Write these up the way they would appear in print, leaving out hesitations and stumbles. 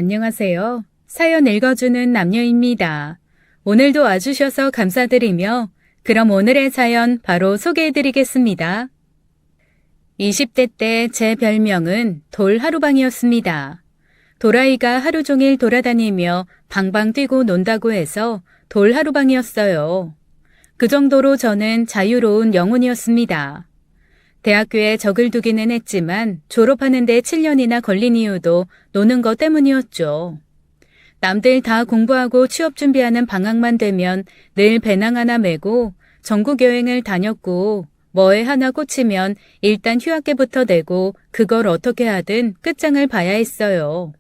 안녕하세요. 사연 읽어주는 남녀입니다. 오늘도 와주셔서 감사드리며 그럼 오늘의 사연 바로 소개해드리겠습니다. 20대 때 제 별명은 돌하루방이었습니다. 돌아이가 하루 종일 돌아다니며 방방 뛰고 논다고 해서 돌하루방이었어요. 그 정도로 저는 자유로운 영혼이었습니다. 대학교에 적을 두기는 했지만 졸업하는데 7년이나 걸린 이유도 노는 것 때문이었죠. 남들 다 공부하고 취업 준비하는 방학만 되면 늘 배낭 하나 메고 전국 여행을 다녔고 뭐에 하나 꽂히면 일단 휴학계부터 내고 그걸 어떻게 하든 끝장을 봐야 했어요.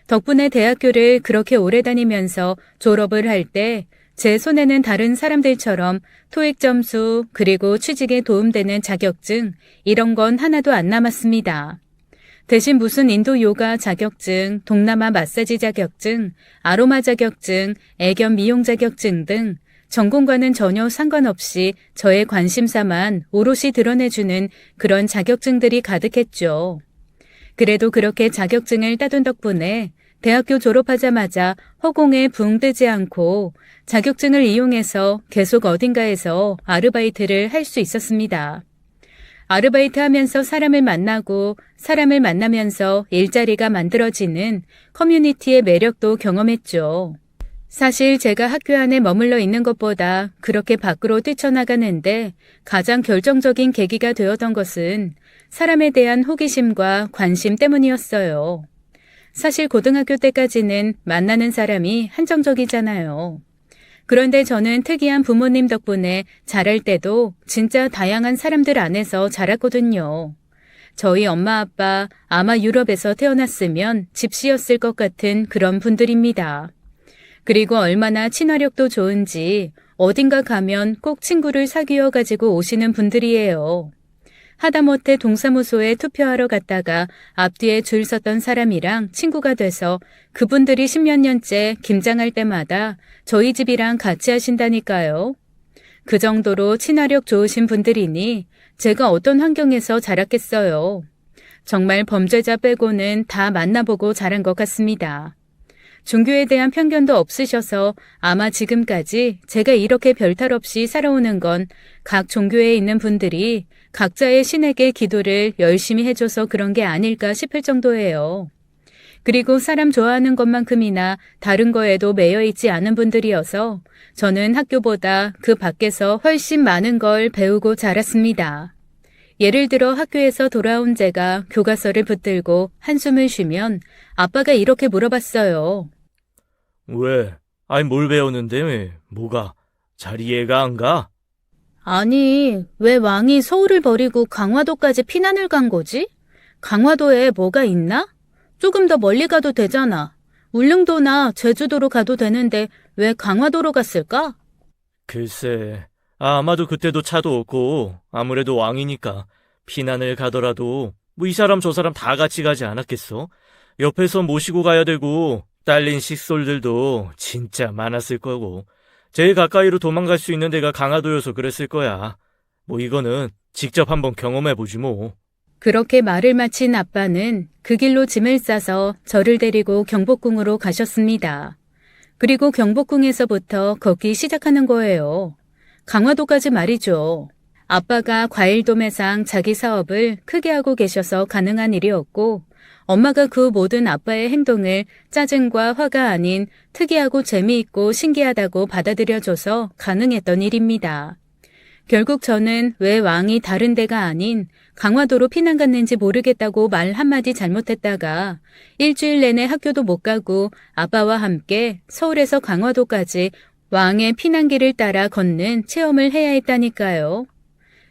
덕분에 대학교를 그렇게 오래 다니면서 졸업을 할 때 제 손에는 다른 사람들처럼 토익 점수 그리고 취직에 도움되는 자격증 이런 건 하나도 안 남았습니다. 대신 무슨 인도 요가 자격증, 동남아 마사지 자격증, 아로마 자격증, 애견 미용 자격증 등 전공과는 전혀 상관없이 저의 관심사만 오롯이 드러내주는 그런 자격증들이 가득했죠. 그래도 그렇게 자격증을 따둔 덕분에 대학교 졸업하자마자 허공에 붕 뜨지 않고 자격증을 이용해서 계속 어딘가에서 아르바이트를 할 수 있었습니다. 아르바이트 하면서 사람을 만나고 사람을 만나면서 일자리가 만들어지는 커뮤니티의 매력도 경험했죠. 사실 제가 학교 안에 머물러 있는 것보다 그렇게 밖으로 뛰쳐나가는데 가장 결정적인 계기가 되었던 것은 사람에 대한 호기심과 관심 때문이었어요. 사실 고등학교 때까지는 만나는 사람이 한정적이잖아요. 그런데 저는 특이한 부모님 덕분에 자랄 때도 진짜 다양한 사람들 안에서 자랐거든요. 저희 엄마 아빠 아마 유럽에서 태어났으면 집시였을 것 같은 그런 분들입니다. 그리고 얼마나 친화력도 좋은지 어딘가 가면 꼭 친구를 사귀어 가지고 오시는 분들이에요. 하다못해 동사무소에 투표하러 갔다가 앞뒤에 줄 섰던 사람이랑 친구가 돼서 그분들이 10몇 년째 김장할 때마다 저희 집이랑 같이 하신다니까요. 그 정도로 친화력 좋으신 분들이니 제가 어떤 환경에서 자랐겠어요. 정말 범죄자 빼고는 다 만나보고 자란 것 같습니다. 종교에 대한 편견도 없으셔서 아마 지금까지 제가 이렇게 별탈 없이 살아오는 건 각 종교에 있는 분들이 각자의 신에게 기도를 열심히 해줘서 그런 게 아닐까 싶을 정도예요. 그리고 사람 좋아하는 것만큼이나 다른 거에도 매여있지 않은 분들이어서 저는 학교보다 그 밖에서 훨씬 많은 걸 배우고 자랐습니다. 예를 들어 학교에서 돌아온 제가 교과서를 붙들고 한숨을 쉬면 아빠가 이렇게 물어봤어요. 왜? 아니 뭘 배웠는데 뭐가? 잘 이해가 안 가? 아니, 왜 왕이 서울을 버리고 강화도까지 피난을 간 거지? 강화도에 뭐가 있나? 조금 더 멀리 가도 되잖아. 울릉도나 제주도로 가도 되는데 왜 강화도로 갔을까? 글쎄, 아마도 그때도 차도 없고 아무래도 왕이니까 피난을 가더라도 뭐 이 사람 저 사람 다 같이 가지 않았겠어? 옆에서 모시고 가야 되고 딸린 식솔들도 진짜 많았을 거고 제일 가까이로 도망갈 수 있는 데가 강화도여서 그랬을 거야. 뭐 이거는 직접 한번 경험해보지 뭐. 그렇게 말을 마친 아빠는 그 길로 짐을 싸서 저를 데리고 경복궁으로 가셨습니다. 그리고 경복궁에서부터 걷기 시작하는 거예요. 강화도까지 말이죠. 아빠가 과일도매상 자기 사업을 크게 하고 계셔서 가능한 일이었고 엄마가 그 모든 아빠의 행동을 짜증과 화가 아닌 특이하고 재미있고 신기하다고 받아들여줘서 가능했던 일입니다. 결국 저는 왜 왕이 다른 데가 아닌 강화도로 피난 갔는지 모르겠다고 말 한마디 잘못했다가 일주일 내내 학교도 못 가고 아빠와 함께 서울에서 강화도까지 왕의 피난길을 따라 걷는 체험을 해야 했다니까요.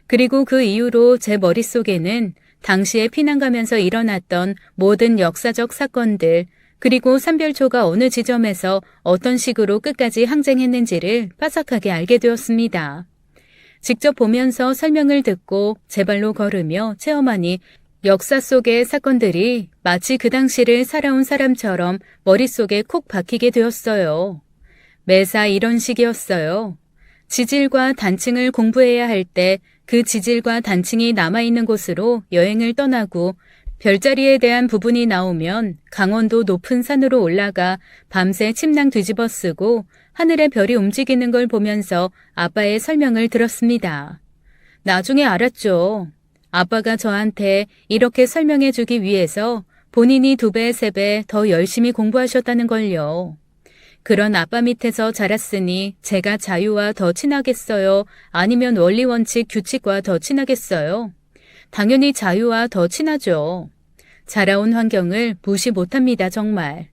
그리고 그 이후로 제 머릿속에는 당시에 피난 가면서 일어났던 모든 역사적 사건들 그리고 삼별초가 어느 지점에서 어떤 식으로 끝까지 항쟁했는지를 빠삭하게 알게 되었습니다. 직접 보면서 설명을 듣고 제 발로 걸으며 체험하니 역사 속의 사건들이 마치 그 당시를 살아온 사람처럼 머릿속에 콕 박히게 되었어요. 매사 이런 식이었어요. 지질과 단층을 공부해야 할 때 그 지질과 단층이 남아있는 곳으로 여행을 떠나고 별자리에 대한 부분이 나오면 강원도 높은 산으로 올라가 밤새 침낭 뒤집어 쓰고 하늘의 별이 움직이는 걸 보면서 아빠의 설명을 들었습니다. 나중에 알았죠. 아빠가 저한테 이렇게 설명해 주기 위해서 본인이 2배, 3배 더 열심히 공부하셨다는 걸요. 그런 아빠 밑에서 자랐으니 제가 자유와 더 친하겠어요? 아니면 원리 원칙 규칙과 더 친하겠어요? 당연히 자유와 더 친하죠. 자라온 환경을 무시 못합니다, 정말.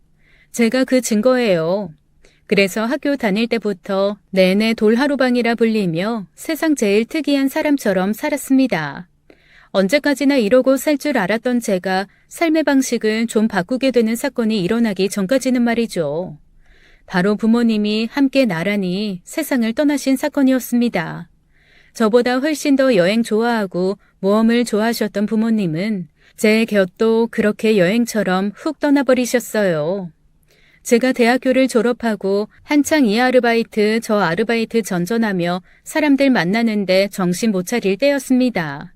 제가 그 증거예요. 그래서 학교 다닐 때부터 내내 돌하루방이라 불리며 세상 제일 특이한 사람처럼 살았습니다. 언제까지나 이러고 살 줄 알았던 제가 삶의 방식을 좀 바꾸게 되는 사건이 일어나기 전까지는 말이죠. 바로 부모님이 함께 나란히 세상을 떠나신 사건이었습니다. 저보다 훨씬 더 여행 좋아하고 모험을 좋아하셨던 부모님은 제 곁도 그렇게 여행처럼 훅 떠나버리셨어요. 제가 대학교를 졸업하고 한창 이 아르바이트 저 아르바이트 전전하며 사람들 만나는데 정신 못 차릴 때였습니다.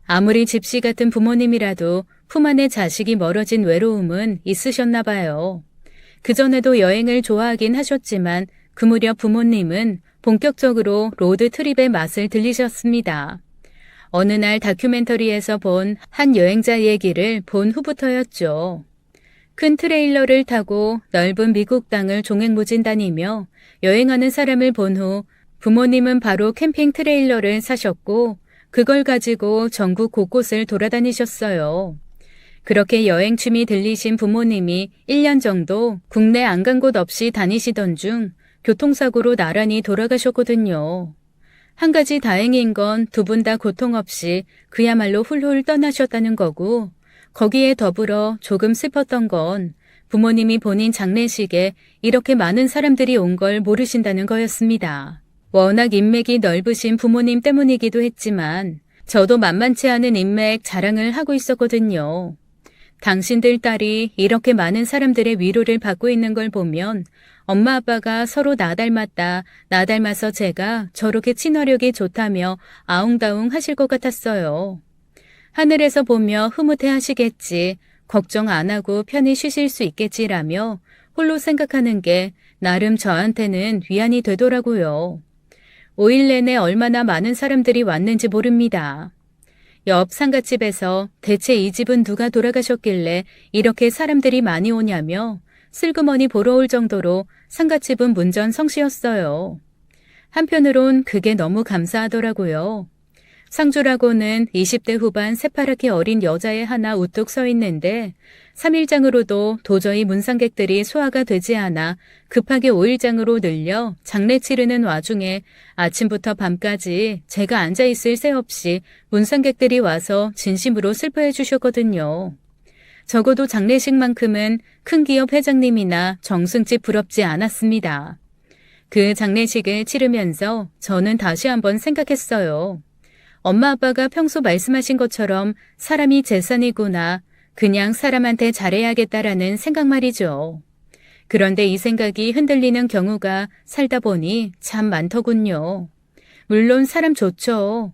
아무리 집시 같은 부모님이라도 품 안에 자식이 멀어진 외로움은 있으셨나 봐요. 그전에도 여행을 좋아하긴 하셨지만 그 무렵 부모님은 본격적으로 로드트립의 맛을 들리셨습니다. 어느 날 다큐멘터리에서 본 한 여행자 얘기를 본 후부터였죠. 큰 트레일러를 타고 넓은 미국 땅을 종횡무진 다니며 여행하는 사람을 본 후 부모님은 바로 캠핑 트레일러를 사셨고 그걸 가지고 전국 곳곳을 돌아다니셨어요. 그렇게 여행 취미 들리신 부모님이 1년 정도 국내 안 간 곳 없이 다니시던 중 교통사고로 나란히 돌아가셨거든요. 한 가지 다행인 건 2분 다 고통 없이 그야말로 훌훌 떠나셨다는 거고 거기에 더불어 조금 슬펐던 건 부모님이 본인 장례식에 이렇게 많은 사람들이 온 걸 모르신다는 거였습니다. 워낙 인맥이 넓으신 부모님 때문이기도 했지만 저도 만만치 않은 인맥 자랑을 하고 있었거든요. 당신들 딸이 이렇게 많은 사람들의 위로를 받고 있는 걸 보면 엄마 아빠가 서로 나 닮았다, 나 닮아서 제가 저렇게 친화력이 좋다며 아웅다웅 하실 것 같았어요. 하늘에서 보며 흐뭇해 하시겠지, 걱정 안 하고 편히 쉬실 수 있겠지라며 홀로 생각하는 게 나름 저한테는 위안이 되더라고요. 5일 내내 얼마나 많은 사람들이 왔는지 모릅니다. 옆 상가집에서 대체 이 집은 누가 돌아가셨길래 이렇게 사람들이 많이 오냐며 슬그머니 보러 올 정도로 상가집은 문전성시였어요. 한편으론 그게 너무 감사하더라고요. 상주라고는 20대 후반 새파랗게 어린 여자애 하나 우뚝 서 있는데 3일장으로도 도저히 문상객들이 소화가 되지 않아 급하게 5일장으로 늘려 장례 치르는 와중에 아침부터 밤까지 제가 앉아있을 새 없이 문상객들이 와서 진심으로 슬퍼해 주셨거든요. 적어도 장례식만큼은 큰 기업 회장님이나 정승집 부럽지 않았습니다. 그 장례식을 치르면서 저는 다시 한번 생각했어요. 엄마 아빠가 평소 말씀하신 것처럼 사람이 재산이구나. 그냥 사람한테 잘해야겠다라는 생각 말이죠. 그런데 이 생각이 흔들리는 경우가 살다 보니 참 많더군요. 물론 사람 좋죠.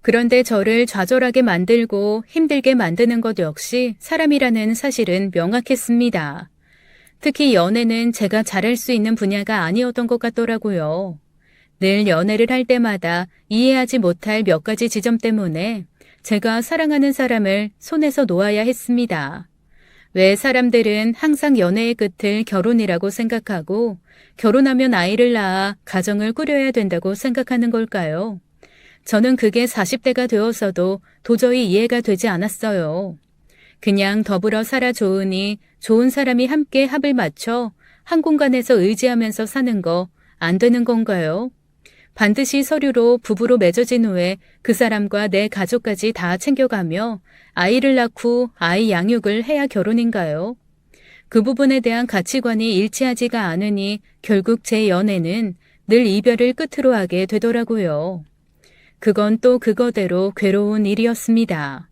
그런데 저를 좌절하게 만들고 힘들게 만드는 것 역시 사람이라는 사실은 명확했습니다. 특히 연애는 제가 잘할 수 있는 분야가 아니었던 것 같더라고요. 늘 연애를 할 때마다 이해하지 못할 몇 가지 지점 때문에 제가 사랑하는 사람을 손에서 놓아야 했습니다. 왜 사람들은 항상 연애의 끝을 결혼이라고 생각하고 결혼하면 아이를 낳아 가정을 꾸려야 된다고 생각하는 걸까요? 저는 그게 40대가 되어서도 도저히 이해가 되지 않았어요. 그냥 더불어 살아 좋으니 좋은 사람이 함께 합을 맞춰 한 공간에서 의지하면서 사는 거 안 되는 건가요? 반드시 서류로 부부로 맺어진 후에 그 사람과 내 가족까지 다 챙겨가며 아이를 낳고 아이 양육을 해야 결혼인가요? 그 부분에 대한 가치관이 일치하지가 않으니 결국 제 연애는 늘 이별을 끝으로 하게 되더라고요. 그건 또 그거대로 괴로운 일이었습니다.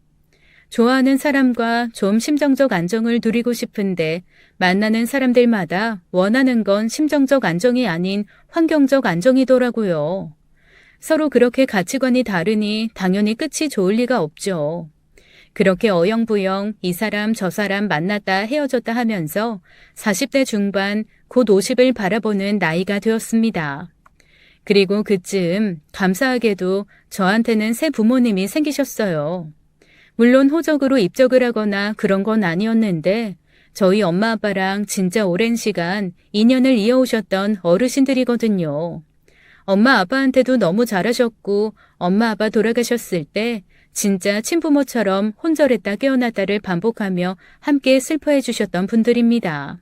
좋아하는 사람과 좀 심정적 안정을 누리고 싶은데 만나는 사람들마다 원하는 건 심정적 안정이 아닌 환경적 안정이더라고요. 서로 그렇게 가치관이 다르니 당연히 끝이 좋을 리가 없죠. 그렇게 어영부영 이 사람 저 사람 만났다 헤어졌다 하면서 40대 중반 곧 50을 바라보는 나이가 되었습니다. 그리고 그쯤 감사하게도 저한테는 새 부모님이 생기셨어요. 물론 호적으로 입적을 하거나 그런 건 아니었는데 저희 엄마 아빠랑 진짜 오랜 시간 인연을 이어오셨던 어르신들이거든요. 엄마 아빠한테도 너무 잘하셨고 엄마 아빠 돌아가셨을 때 진짜 친부모처럼 혼절했다 깨어났다를 반복하며 함께 슬퍼해 주셨던 분들입니다.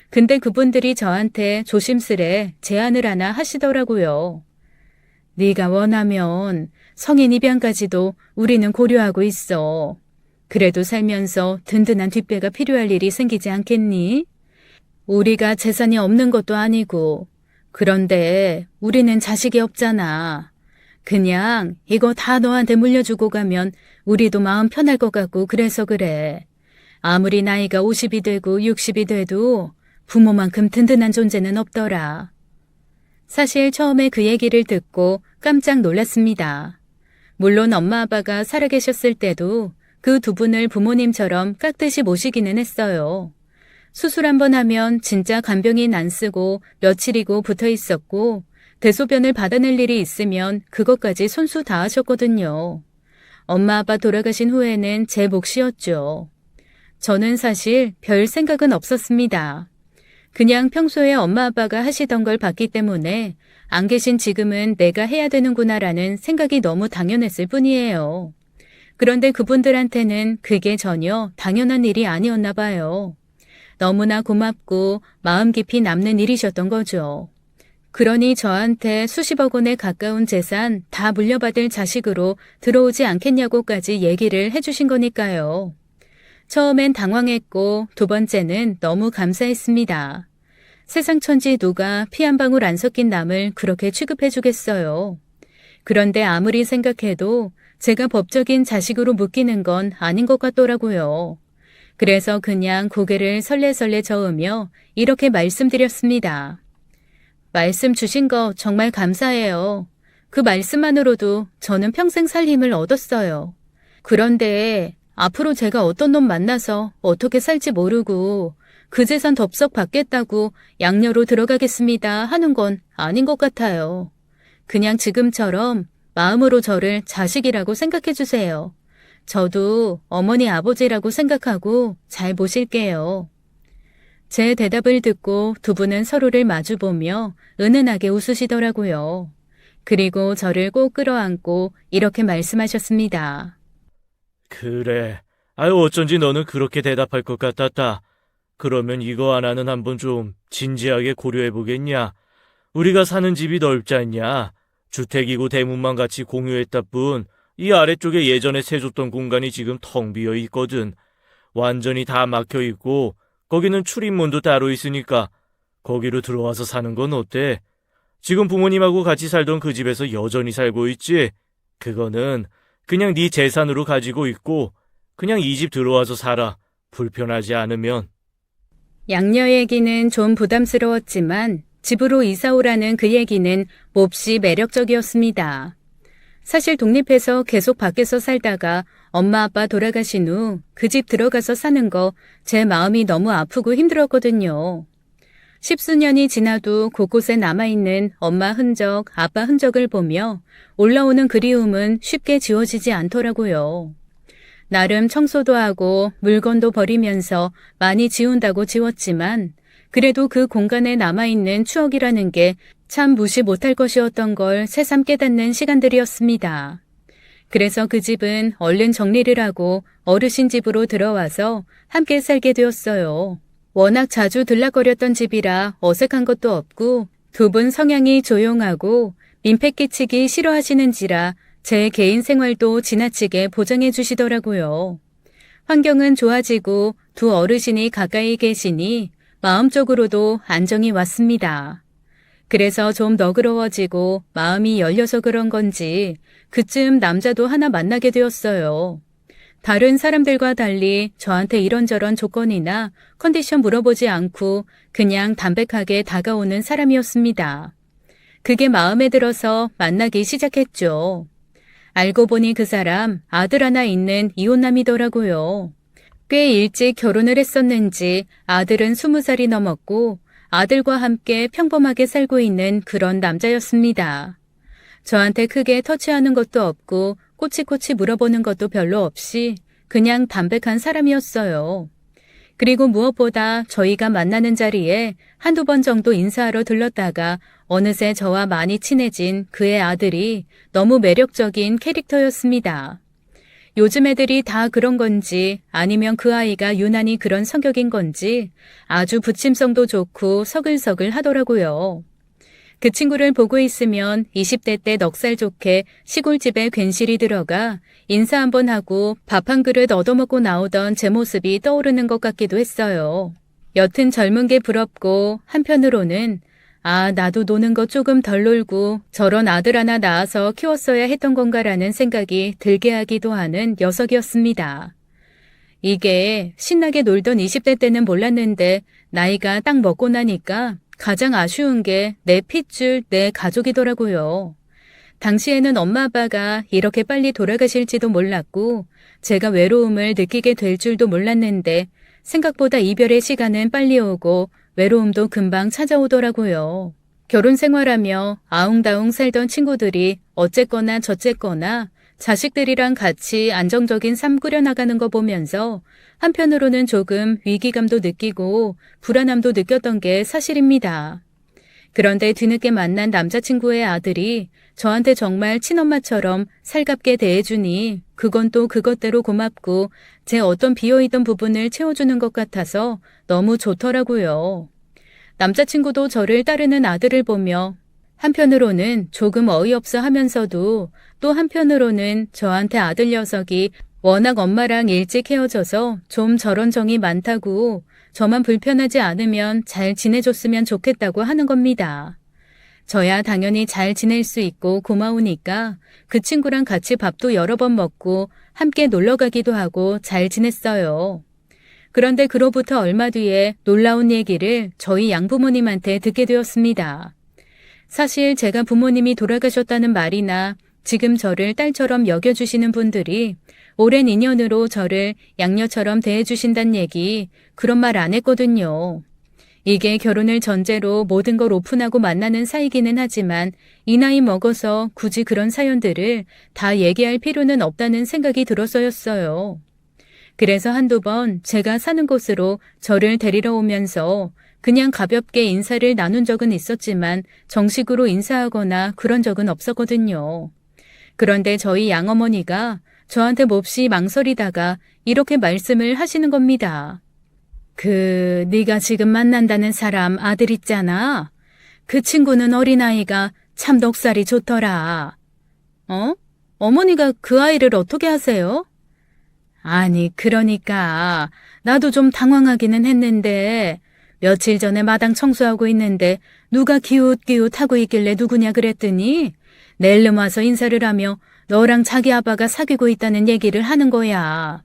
근데 그분들이 저한테 조심스레 제안을 하나 하시더라고요. 네가 원하면 성인 입양까지도 우리는 고려하고 있어. 그래도 살면서 든든한 뒷배가 필요할 일이 생기지 않겠니? 우리가 재산이 없는 것도 아니고 그런데 우리는 자식이 없잖아. 그냥 이거 다 너한테 물려주고 가면 우리도 마음 편할 것 같고 그래서 그래. 아무리 나이가 50이 되고 60이 돼도 부모만큼 든든한 존재는 없더라. 사실 처음에 그 얘기를 듣고 깜짝 놀랐습니다. 물론 엄마 아빠가 살아계셨을 때도 그 두 분을 부모님처럼 깍듯이 모시기는 했어요. 수술 한번 하면 진짜 간병인 안 쓰고 며칠이고 붙어 있었고 대소변을 받아낼 일이 있으면 그것까지 손수 다 하셨거든요. 엄마 아빠 돌아가신 후에는 제 몫이었죠. 저는 사실 별 생각은 없었습니다. 그냥 평소에 엄마 아빠가 하시던 걸 봤기 때문에 안 계신 지금은 내가 해야 되는구나라는 생각이 너무 당연했을 뿐이에요. 그런데 그분들한테는 그게 전혀 당연한 일이 아니었나 봐요. 너무나 고맙고 마음 깊이 남는 일이셨던 거죠. 그러니 저한테 수십억 원에 가까운 재산 다 물려받을 자식으로 들어오지 않겠냐고까지 얘기를 해주신 거니까요. 처음엔 당황했고 두 번째는 너무 감사했습니다. 세상 천지 누가 피 한 방울 안 섞인 남을 그렇게 취급해 주겠어요. 그런데 아무리 생각해도 제가 법적인 자식으로 묶이는 건 아닌 것 같더라고요. 그래서 그냥 고개를 설레설레 저으며 이렇게 말씀드렸습니다. 말씀 주신 거 정말 감사해요. 그 말씀만으로도 저는 평생 살 힘을 얻었어요. 그런데 앞으로 제가 어떤 놈 만나서 어떻게 살지 모르고 그 재산 덥석 받겠다고 양녀로 들어가겠습니다 하는 건 아닌 것 같아요. 그냥 지금처럼 마음으로 저를 자식이라고 생각해 주세요. 저도 어머니 아버지라고 생각하고 잘 모실게요. 제 대답을 듣고 두 분은 서로를 마주보며 은은하게 웃으시더라고요. 그리고 저를 꼭 끌어안고 이렇게 말씀하셨습니다. 그래. 아유, 어쩐지 너는 그렇게 대답할 것 같았다. 그러면 이거 하나는 한번 좀 진지하게 고려해보겠냐? 우리가 사는 집이 넓지 않냐? 주택이고 대문만 같이 공유했다 뿐 이 아래쪽에 예전에 세줬던 공간이 지금 텅 비어 있거든. 완전히 다 막혀 있고 거기는 출입문도 따로 있으니까 거기로 들어와서 사는 건 어때? 지금 부모님하고 같이 살던 그 집에서 여전히 살고 있지? 그거는 그냥 네 재산으로 가지고 있고 그냥 이 집 들어와서 살아. 불편하지 않으면. 양녀 얘기는 좀 부담스러웠지만 집으로 이사 오라는 그 얘기는 몹시 매력적이었습니다. 사실 독립해서 계속 밖에서 살다가 엄마 아빠 돌아가신 후 그 집 들어가서 사는 거 제 마음이 너무 아프고 힘들었거든요. 10수년이 지나도 곳곳에 남아있는 엄마 흔적, 아빠 흔적을 보며 올라오는 그리움은 쉽게 지워지지 않더라고요. 나름 청소도 하고 물건도 버리면서 많이 지운다고 지웠지만 그래도 그 공간에 남아있는 추억이라는 게 참 무시 못할 것이었던 걸 새삼 깨닫는 시간들이었습니다. 그래서 그 집은 얼른 정리를 하고 어르신 집으로 들어와서 함께 살게 되었어요. 워낙 자주 들락거렸던 집이라 어색한 것도 없고 두 분 성향이 조용하고 민폐 끼치기 싫어하시는지라 제 개인 생활도 지나치게 보장해 주시더라고요. 환경은 좋아지고 두 어르신이 가까이 계시니 마음적으로도 안정이 왔습니다. 그래서 좀 너그러워지고 마음이 열려서 그런 건지 그쯤 남자도 하나 만나게 되었어요. 다른 사람들과 달리 저한테 이런저런 조건이나 컨디션 물어보지 않고 그냥 담백하게 다가오는 사람이었습니다. 그게 마음에 들어서 만나기 시작했죠. 알고 보니 그 사람 아들 하나 있는 이혼남이더라고요. 꽤 일찍 결혼을 했었는지 아들은 20살이 넘었고 아들과 함께 평범하게 살고 있는 그런 남자였습니다. 저한테 크게 터치하는 것도 없고 꼬치꼬치 물어보는 것도 별로 없이 그냥 담백한 사람이었어요. 그리고 무엇보다 저희가 만나는 자리에 한두 번 정도 인사하러 들렀다가 어느새 저와 많이 친해진 그의 아들이 너무 매력적인 캐릭터였습니다. 요즘 애들이 다 그런 건지 아니면 그 아이가 유난히 그런 성격인 건지 아주 부침성도 좋고 서글서글 하더라고요. 그 친구를 보고 있으면 20대 때 넉살 좋게 시골집에 괜시리 들어가 인사 한번 하고 밥 한 그릇 얻어먹고 나오던 제 모습이 떠오르는 것 같기도 했어요. 여튼 젊은 게 부럽고 한편으로는 나도 노는 거 조금 덜 놀고 저런 아들 하나 낳아서 키웠어야 했던 건가라는 생각이 들게 하기도 하는 녀석이었습니다. 이게 신나게 놀던 20대 때는 몰랐는데 나이가 딱 먹고 나니까 가장 아쉬운 게 내 핏줄, 내 가족이더라고요. 당시에는 엄마 아빠가 이렇게 빨리 돌아가실지도 몰랐고 제가 외로움을 느끼게 될 줄도 몰랐는데 생각보다 이별의 시간은 빨리 오고 외로움도 금방 찾아오더라고요. 결혼 생활하며 아웅다웅 살던 친구들이 어쨌거나 저쨌거나 자식들이랑 같이 안정적인 삶 꾸려나가는 거 보면서 한편으로는 조금 위기감도 느끼고 불안함도 느꼈던 게 사실입니다. 그런데 뒤늦게 만난 남자친구의 아들이 저한테 정말 친엄마처럼 살갑게 대해주니 그건 또 그것대로 고맙고 제 어떤 비어있던 부분을 채워주는 것 같아서 너무 좋더라고요. 남자친구도 저를 따르는 아들을 보며 한편으로는 조금 어이없어 하면서도 또 한편으로는 저한테 아들 녀석이 워낙 엄마랑 일찍 헤어져서 좀 저런 정이 많다고 저만 불편하지 않으면 잘 지내줬으면 좋겠다고 하는 겁니다. 저야 당연히 잘 지낼 수 있고 고마우니까 그 친구랑 같이 밥도 여러 번 먹고 함께 놀러 가기도 하고 잘 지냈어요. 그런데 그로부터 얼마 뒤에 놀라운 얘기를 저희 양부모님한테 듣게 되었습니다. 사실 제가 부모님이 돌아가셨다는 말이나 지금 저를 딸처럼 여겨주시는 분들이 오랜 인연으로 저를 양녀처럼 대해주신다는 얘기 그런 말 안 했거든요. 이게 결혼을 전제로 모든 걸 오픈하고 만나는 사이기는 하지만 이 나이 먹어서 굳이 그런 사연들을 다 얘기할 필요는 없다는 생각이 들어서였어요. 그래서 한두 번 제가 사는 곳으로 저를 데리러 오면서 그냥 가볍게 인사를 나눈 적은 있었지만 정식으로 인사하거나 그런 적은 없었거든요. 그런데 저희 양어머니가 저한테 몹시 망설이다가 이렇게 말씀을 하시는 겁니다. 네가 지금 만난다는 사람 아들 있잖아. 그 친구는 어린아이가 참 넉살이 좋더라. 어머니가 그 아이를 어떻게 하세요? 아니, 그러니까 나도 좀 당황하기는 했는데 며칠 전에 마당 청소하고 있는데 누가 기웃기웃하고 있길래 누구냐 그랬더니 낼름 와서 인사를 하며 너랑 자기 아빠가 사귀고 있다는 얘기를 하는 거야.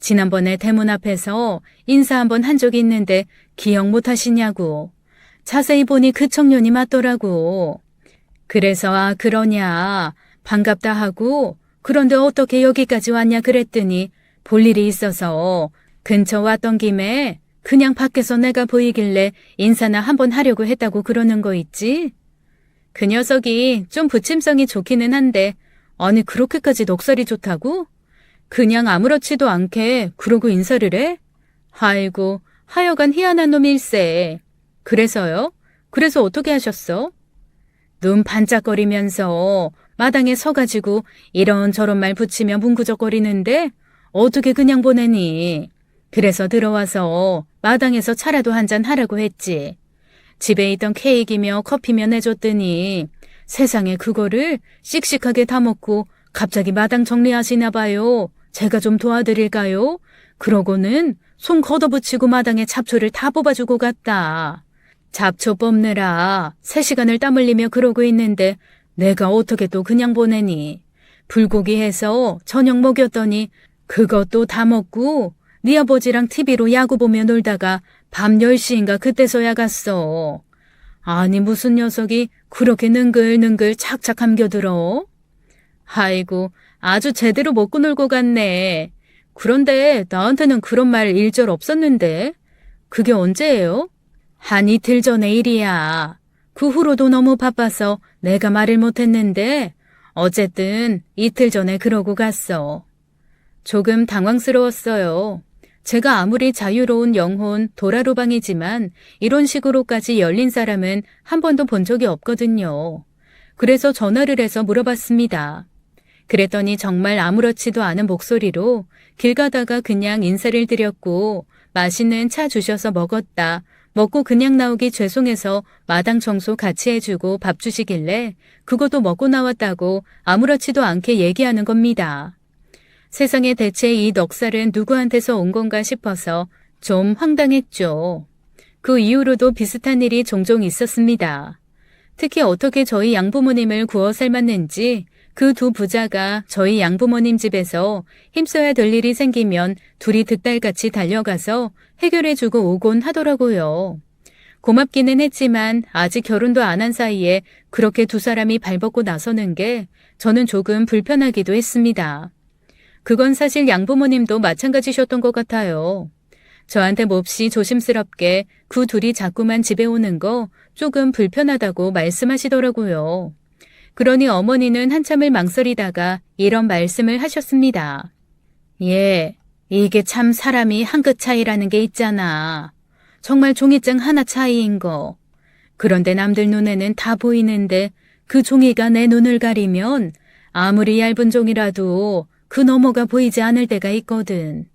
지난번에 대문 앞에서 인사 한번 한 적이 있는데 기억 못 하시냐고. 자세히 보니 그 청년이 맞더라고. 그래서 그러냐 반갑다 하고 그런데 어떻게 여기까지 왔냐 그랬더니 볼 일이 있어서 근처 왔던 김에 그냥 밖에서 내가 보이길래 인사나 한번 하려고 했다고 그러는 거 있지? 그 녀석이 좀 부침성이 좋기는 한데 아니 그렇게까지 넉살이 좋다고? 그냥 아무렇지도 않게 그러고 인사를 해? 아이고 하여간 희한한 놈일세. 그래서요? 그래서 어떻게 하셨어? 눈 반짝거리면서 마당에 서가지고 이런저런 말 붙이며 문구적거리는데 어떻게 그냥 보내니? 그래서 들어와서 마당에서 차라도 한잔 하라고 했지. 집에 있던 케이크며 커피며 내줬더니 세상에 그거를 씩씩하게 다 먹고 갑자기 마당 정리하시나 봐요. 제가 좀 도와드릴까요? 그러고는 손 걷어붙이고 마당에 잡초를 다 뽑아주고 갔다. 잡초 뽑느라 3시간을 땀 흘리며 그러고 있는데 내가 어떻게 또 그냥 보내니. 불고기 해서 저녁 먹였더니 그것도 다 먹고 네 아버지랑 TV로 야구 보며 놀다가 밤 10시인가 그때서야 갔어. 아니 무슨 녀석이 그렇게 능글능글 착착 감겨들어? 아이고, 아주 제대로 먹고 놀고 갔네. 그런데 나한테는 그런 말 일절 없었는데. 그게 언제예요? 한 이틀 전의 일이야. 그 후로도 너무 바빠서 내가 말을 못했는데 어쨌든 이틀 전에 그러고 갔어. 조금 당황스러웠어요. 제가 아무리 자유로운 영혼 도라로방이지만 이런 식으로까지 열린 사람은 한 번도 본 적이 없거든요. 그래서 전화를 해서 물어봤습니다. 그랬더니 정말 아무렇지도 않은 목소리로 길 가다가 그냥 인사를 드렸고 맛있는 차 주셔서 먹었다. 먹고 그냥 나오기 죄송해서 마당 청소 같이 해주고 밥 주시길래 그것도 먹고 나왔다고 아무렇지도 않게 얘기하는 겁니다. 세상에 대체 이 넉살은 누구한테서 온 건가 싶어서 좀 황당했죠. 그 이후로도 비슷한 일이 종종 있었습니다. 특히 어떻게 저희 양부모님을 구워 삶았는지 그 두 부자가 저희 양부모님 집에서 힘써야 될 일이 생기면 둘이 득달같이 달려가서 해결해주고 오곤 하더라고요. 고맙기는 했지만 아직 결혼도 안 한 사이에 그렇게 두 사람이 발벗고 나서는 게 저는 조금 불편하기도 했습니다. 그건 사실 양부모님도 마찬가지셨던 것 같아요. 저한테 몹시 조심스럽게 그 둘이 자꾸만 집에 오는 거 조금 불편하다고 말씀하시더라고요. 그러니 어머니는 한참을 망설이다가 이런 말씀을 하셨습니다. 예, 이게 참 사람이 한 끗 차이라는 게 있잖아. 정말 종이장 하나 차이인 거. 그런데 남들 눈에는 다 보이는데 그 종이가 내 눈을 가리면 아무리 얇은 종이라도 그 너머가 보이지 않을 때가 있거든.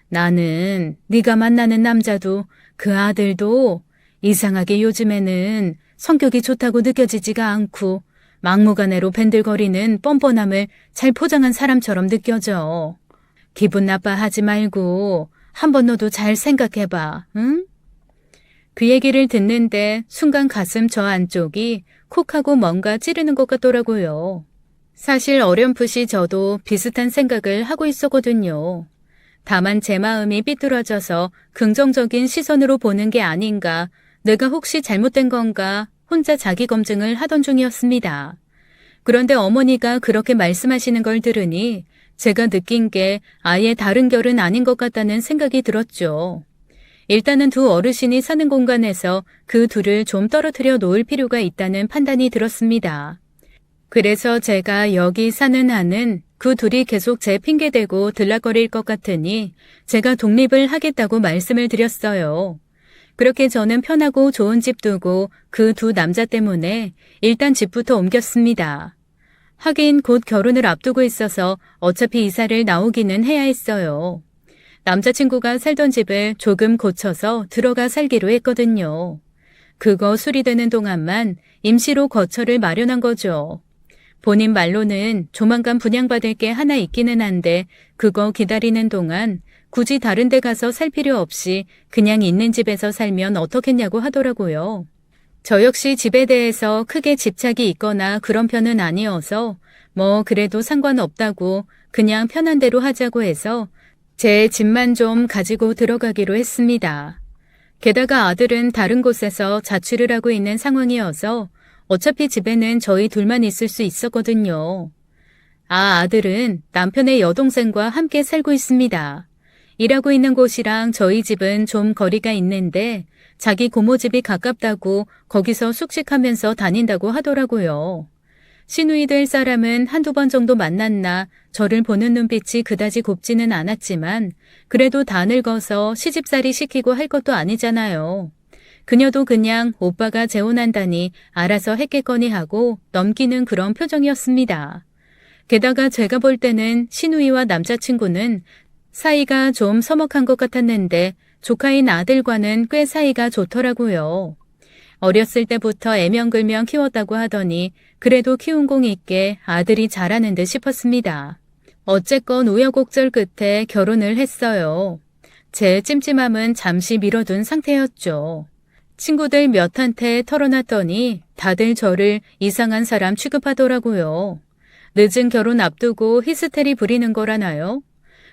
나는 네가 만나는 남자도 그 아들도 이상하게 요즘에는 성격이 좋다고 느껴지지가 않고 막무가내로 밴들거리는 뻔뻔함을 잘 포장한 사람처럼 느껴져. 기분 나빠하지 말고 한번 너도 잘 생각해봐, 응? 그 얘기를 듣는데 순간 가슴 저 안쪽이 콕하고 뭔가 찌르는 것 같더라고요. 사실 어렴풋이 저도 비슷한 생각을 하고 있었거든요. 다만 제 마음이 삐뚤어져서 긍정적인 시선으로 보는 게 아닌가, 내가 혹시 잘못된 건가 혼자 자기 검증을 하던 중이었습니다. 그런데 어머니가 그렇게 말씀하시는 걸 들으니 제가 느낀 게 아예 다른 결은 아닌 것 같다는 생각이 들었죠. 일단은 두 어르신이 사는 공간에서 그 둘을 좀 떨어뜨려 놓을 필요가 있다는 판단이 들었습니다. 그래서 제가 여기 사는 한은 그 둘이 계속 제 핑계대고 들락거릴 것 같으니 제가 독립을 하겠다고 말씀을 드렸어요. 그렇게 저는 편하고 좋은 집 두고 그 두 남자 때문에 일단 집부터 옮겼습니다. 하긴 곧 결혼을 앞두고 있어서 어차피 이사를 나오기는 해야 했어요. 남자친구가 살던 집을 조금 고쳐서 들어가 살기로 했거든요. 그거 수리되는 동안만 임시로 거처를 마련한 거죠. 본인 말로는 조만간 분양받을 게 하나 있기는 한데 그거 기다리는 동안 굳이 다른 데 가서 살 필요 없이 그냥 있는 집에서 살면 어떻겠냐고 하더라고요. 저 역시 집에 대해서 크게 집착이 있거나 그런 편은 아니어서 뭐 그래도 상관없다고 그냥 편한 대로 하자고 해서 제 집만 좀 가지고 들어가기로 했습니다. 게다가 아들은 다른 곳에서 자취를 하고 있는 상황이어서 어차피 집에는 저희 둘만 있을 수 있었거든요. 아들은 남편의 여동생과 함께 살고 있습니다. 일하고 있는 곳이랑 저희 집은 좀 거리가 있는데 자기 고모 집이 가깝다고 거기서 숙식하면서 다닌다고 하더라고요. 시누이 될 사람은 한두 번 정도 만났나 저를 보는 눈빛이 그다지 곱지는 않았지만 그래도 다 늙어서 시집살이 시키고 할 것도 아니잖아요. 그녀도 그냥 오빠가 재혼한다니 알아서 했겠거니 하고 넘기는 그런 표정이었습니다. 게다가 제가 볼 때는 시누이와 남자친구는 사이가 좀 서먹한 것 같았는데 조카인 아들과는 꽤 사이가 좋더라고요. 어렸을 때부터 애명글명 키웠다고 하더니 그래도 키운 공 있게 아들이 잘하는 듯 싶었습니다. 어쨌건 우여곡절 끝에 결혼을 했어요. 제 찜찜함은 잠시 미뤄둔 상태였죠. 친구들 몇한테 털어놨더니 다들 저를 이상한 사람 취급하더라고요. 늦은 결혼 앞두고 히스테리 부리는 거라나요?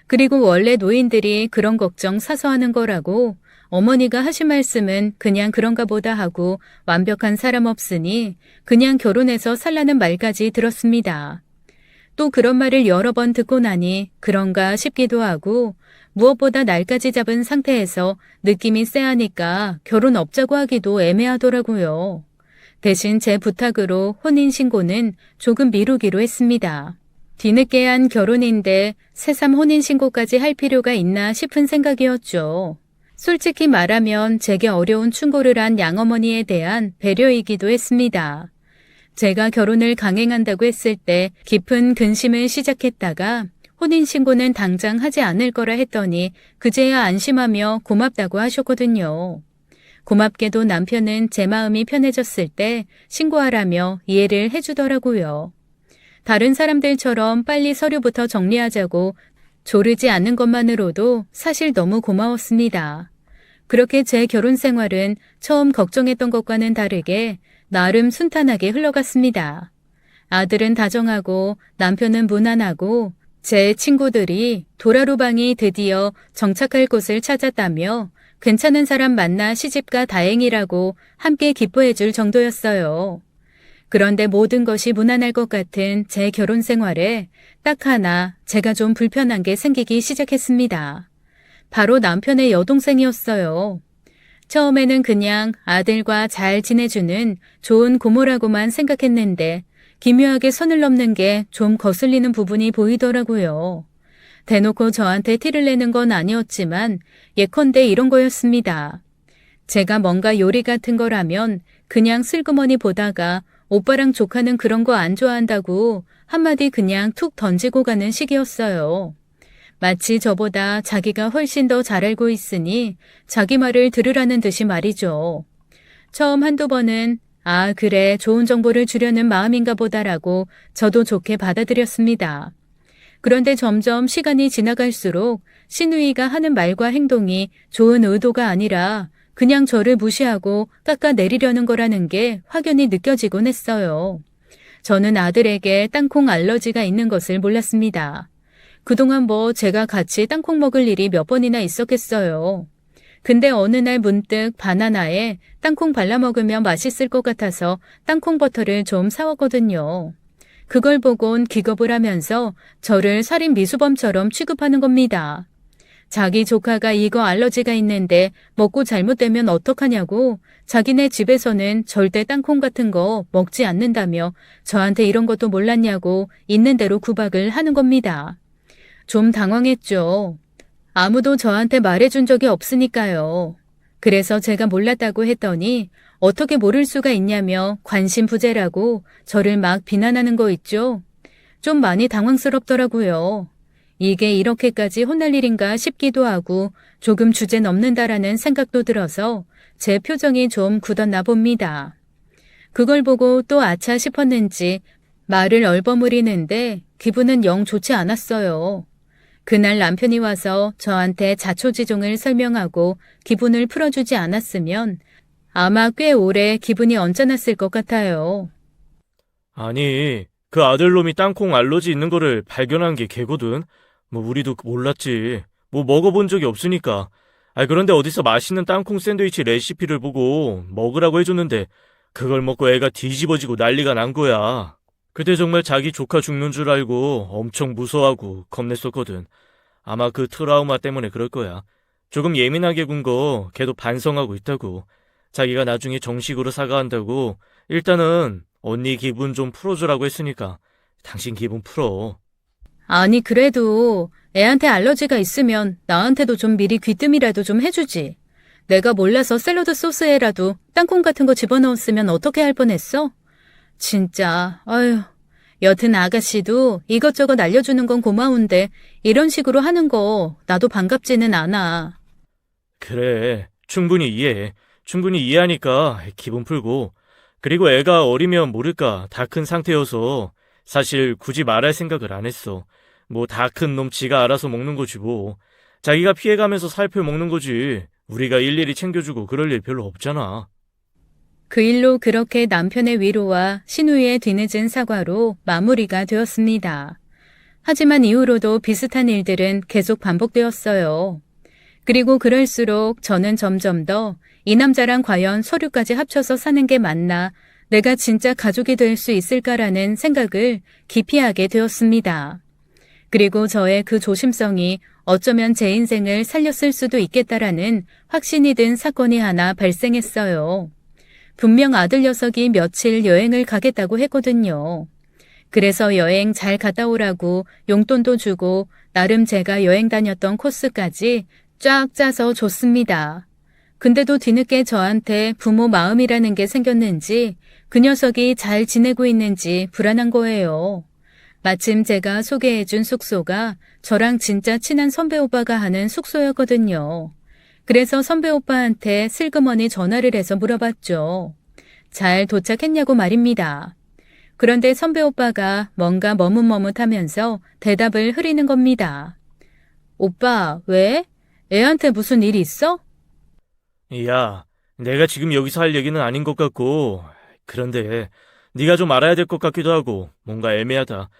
그리고 원래 노인들이 그런 걱정 사서 하는 거라고 어머니가 하신 말씀은 그냥 그런가 보다 하고 완벽한 사람 없으니 그냥 결혼해서 살라는 말까지 들었습니다. 또 그런 말을 여러 번 듣고 나니 그런가 싶기도 하고 무엇보다 날까지 잡은 상태에서 느낌이 쎄하니까 결혼 없자고 하기도 애매하더라고요. 대신 제 부탁으로 혼인신고는 조금 미루기로 했습니다. 뒤늦게 한 결혼인데 새삼 혼인신고까지 할 필요가 있나 싶은 생각이었죠. 솔직히 말하면 제게 어려운 충고를 한 양어머니에 대한 배려이기도 했습니다. 제가 결혼을 강행한다고 했을 때 깊은 근심을 시작했다가 혼인신고는 당장 하지 않을 거라 했더니 그제야 안심하며 고맙다고 하셨거든요. 고맙게도 남편은 제 마음이 편해졌을 때 신고하라며 이해를 해주더라고요. 다른 사람들처럼 빨리 서류부터 정리하자고 조르지 않는 것만으로도 사실 너무 고마웠습니다. 그렇게 제 결혼 생활은 처음 걱정했던 것과는 다르게 나름 순탄하게 흘러갔습니다. 아들은 다정하고 남편은 무난하고 제 친구들이 도라로방이 드디어 정착할 곳을 찾았다며 괜찮은 사람 만나 시집가 다행이라고 함께 기뻐해 줄 정도였어요. 그런데 모든 것이 무난할 것 같은 제 결혼 생활에 딱 하나 제가 좀 불편한 게 생기기 시작했습니다. 바로 남편의 여동생이었어요. 처음에는 그냥 아들과 잘 지내주는 좋은 고모라고만 생각했는데 기묘하게 선을 넘는 게 좀 거슬리는 부분이 보이더라고요. 대놓고 저한테 티를 내는 건 아니었지만 예컨대 이런 거였습니다. 제가 뭔가 요리 같은 거라면 그냥 슬그머니 보다가 오빠랑 조카는 그런 거 안 좋아한다고 한마디 그냥 툭 던지고 가는 식이었어요. 마치 저보다 자기가 훨씬 더 잘 알고 있으니 자기 말을 들으라는 듯이 말이죠. 처음 한두 번은 아, 그래, 좋은 정보를 주려는 마음인가 보다라고 저도 좋게 받아들였습니다. 그런데 점점 시간이 지나갈수록 시누이가 하는 말과 행동이 좋은 의도가 아니라 그냥 저를 무시하고 깎아내리려는 거라는 게 확연히 느껴지곤 했어요. 저는 아들에게 땅콩 알러지가 있는 것을 몰랐습니다. 그동안 뭐 제가 같이 땅콩 먹을 일이 몇 번이나 있었겠어요. 근데 어느 날 문득 바나나에 땅콩 발라 먹으면 맛있을 것 같아서 땅콩 버터를 좀 사왔거든요. 그걸 보곤 기겁을 하면서 저를 살인 미수범처럼 취급하는 겁니다. 자기 조카가 이거 알러지가 있는데 먹고 잘못되면 어떡하냐고 자기네 집에서는 절대 땅콩 같은 거 먹지 않는다며 저한테 이런 것도 몰랐냐고 있는 대로 구박을 하는 겁니다. 좀 당황했죠. 아무도 저한테 말해준 적이 없으니까요. 그래서 제가 몰랐다고 했더니 어떻게 모를 수가 있냐며 관심 부재라고 저를 막 비난하는 거 있죠. 좀 많이 당황스럽더라고요. 이게 이렇게까지 혼날 일인가 싶기도 하고 조금 주제 넘는다라는 생각도 들어서 제 표정이 좀 굳었나 봅니다. 그걸 보고 또 아차 싶었는지 말을 얼버무리는데 기분은 영 좋지 않았어요. 그날 남편이 와서 저한테 자초지종을 설명하고 기분을 풀어주지 않았으면 아마 꽤 오래 기분이 언짢았을 것 같아요. 아니, 그 아들놈이 땅콩 알러지 있는 거를 발견한 게 걔거든. 뭐 우리도 몰랐지. 뭐 먹어본 적이 없으니까. 그런데 어디서 맛있는 땅콩 샌드위치 레시피를 보고 먹으라고 해줬는데 그걸 먹고 애가 뒤집어지고 난리가 난 거야. 그때 정말 자기 조카 죽는 줄 알고 엄청 무서워하고 겁냈었거든. 아마 그 트라우마 때문에 그럴 거야. 조금 예민하게 군 거 걔도 반성하고 있다고. 자기가 나중에 정식으로 사과한다고 일단은 언니 기분 좀 풀어주라고 했으니까 당신 기분 풀어. 아니 그래도 애한테 알러지가 있으면 나한테도 좀 미리 귀뜸이라도 좀 해주지. 내가 몰라서 샐러드 소스에라도 땅콩 같은 거 집어넣었으면 어떻게 할 뻔했어? 진짜 아휴. 여튼 아가씨도 이것저것 알려주는 건 고마운데 이런 식으로 하는 거 나도 반갑지는 않아. 그래, 충분히 이해해. 충분히 이해하니까 기분 풀고. 그리고 애가 어리면 모를까 다 큰 상태여서 사실 굳이 말할 생각을 안 했어. 뭐 다 큰 놈 지가 알아서 먹는 거지 뭐. 자기가 피해가면서 살펴 먹는 거지. 우리가 일일이 챙겨주고 그럴 일 별로 없잖아. 그 일로 그렇게 남편의 위로와 시누이의 뒤늦은 사과로 마무리가 되었습니다. 하지만 이후로도 비슷한 일들은 계속 반복되었어요. 그리고 그럴수록 저는 점점 더 이 남자랑 과연 서류까지 합쳐서 사는 게 맞나 내가 진짜 가족이 될 수 있을까라는 생각을 깊이 하게 되었습니다. 그리고 저의 그 조심성이 어쩌면 제 인생을 살렸을 수도 있겠다라는 확신이 든 사건이 하나 발생했어요. 분명 아들 녀석이 며칠 여행을 가겠다고 했거든요. 그래서 여행 잘 갔다 오라고 용돈도 주고 나름 제가 여행 다녔던 코스까지 쫙 짜서 줬습니다. 근데도 뒤늦게 저한테 부모 마음이라는 게 생겼는지 그 녀석이 잘 지내고 있는지 불안한 거예요. 마침 제가 소개해준 숙소가 저랑 진짜 친한 선배 오빠가 하는 숙소였거든요. 그래서 선배 오빠한테 슬그머니 전화를 해서 물어봤죠. 잘 도착했냐고 말입니다. 그런데 선배 오빠가 뭔가 머뭇머뭇하면서 대답을 흐리는 겁니다. 오빠, 왜? 애한테 무슨 일 있어? 야, 내가 지금 여기서 할 얘기는 아닌 것 같고, 그런데 네가 좀 알아야 될 것 같기도 하고 뭔가 애매하다.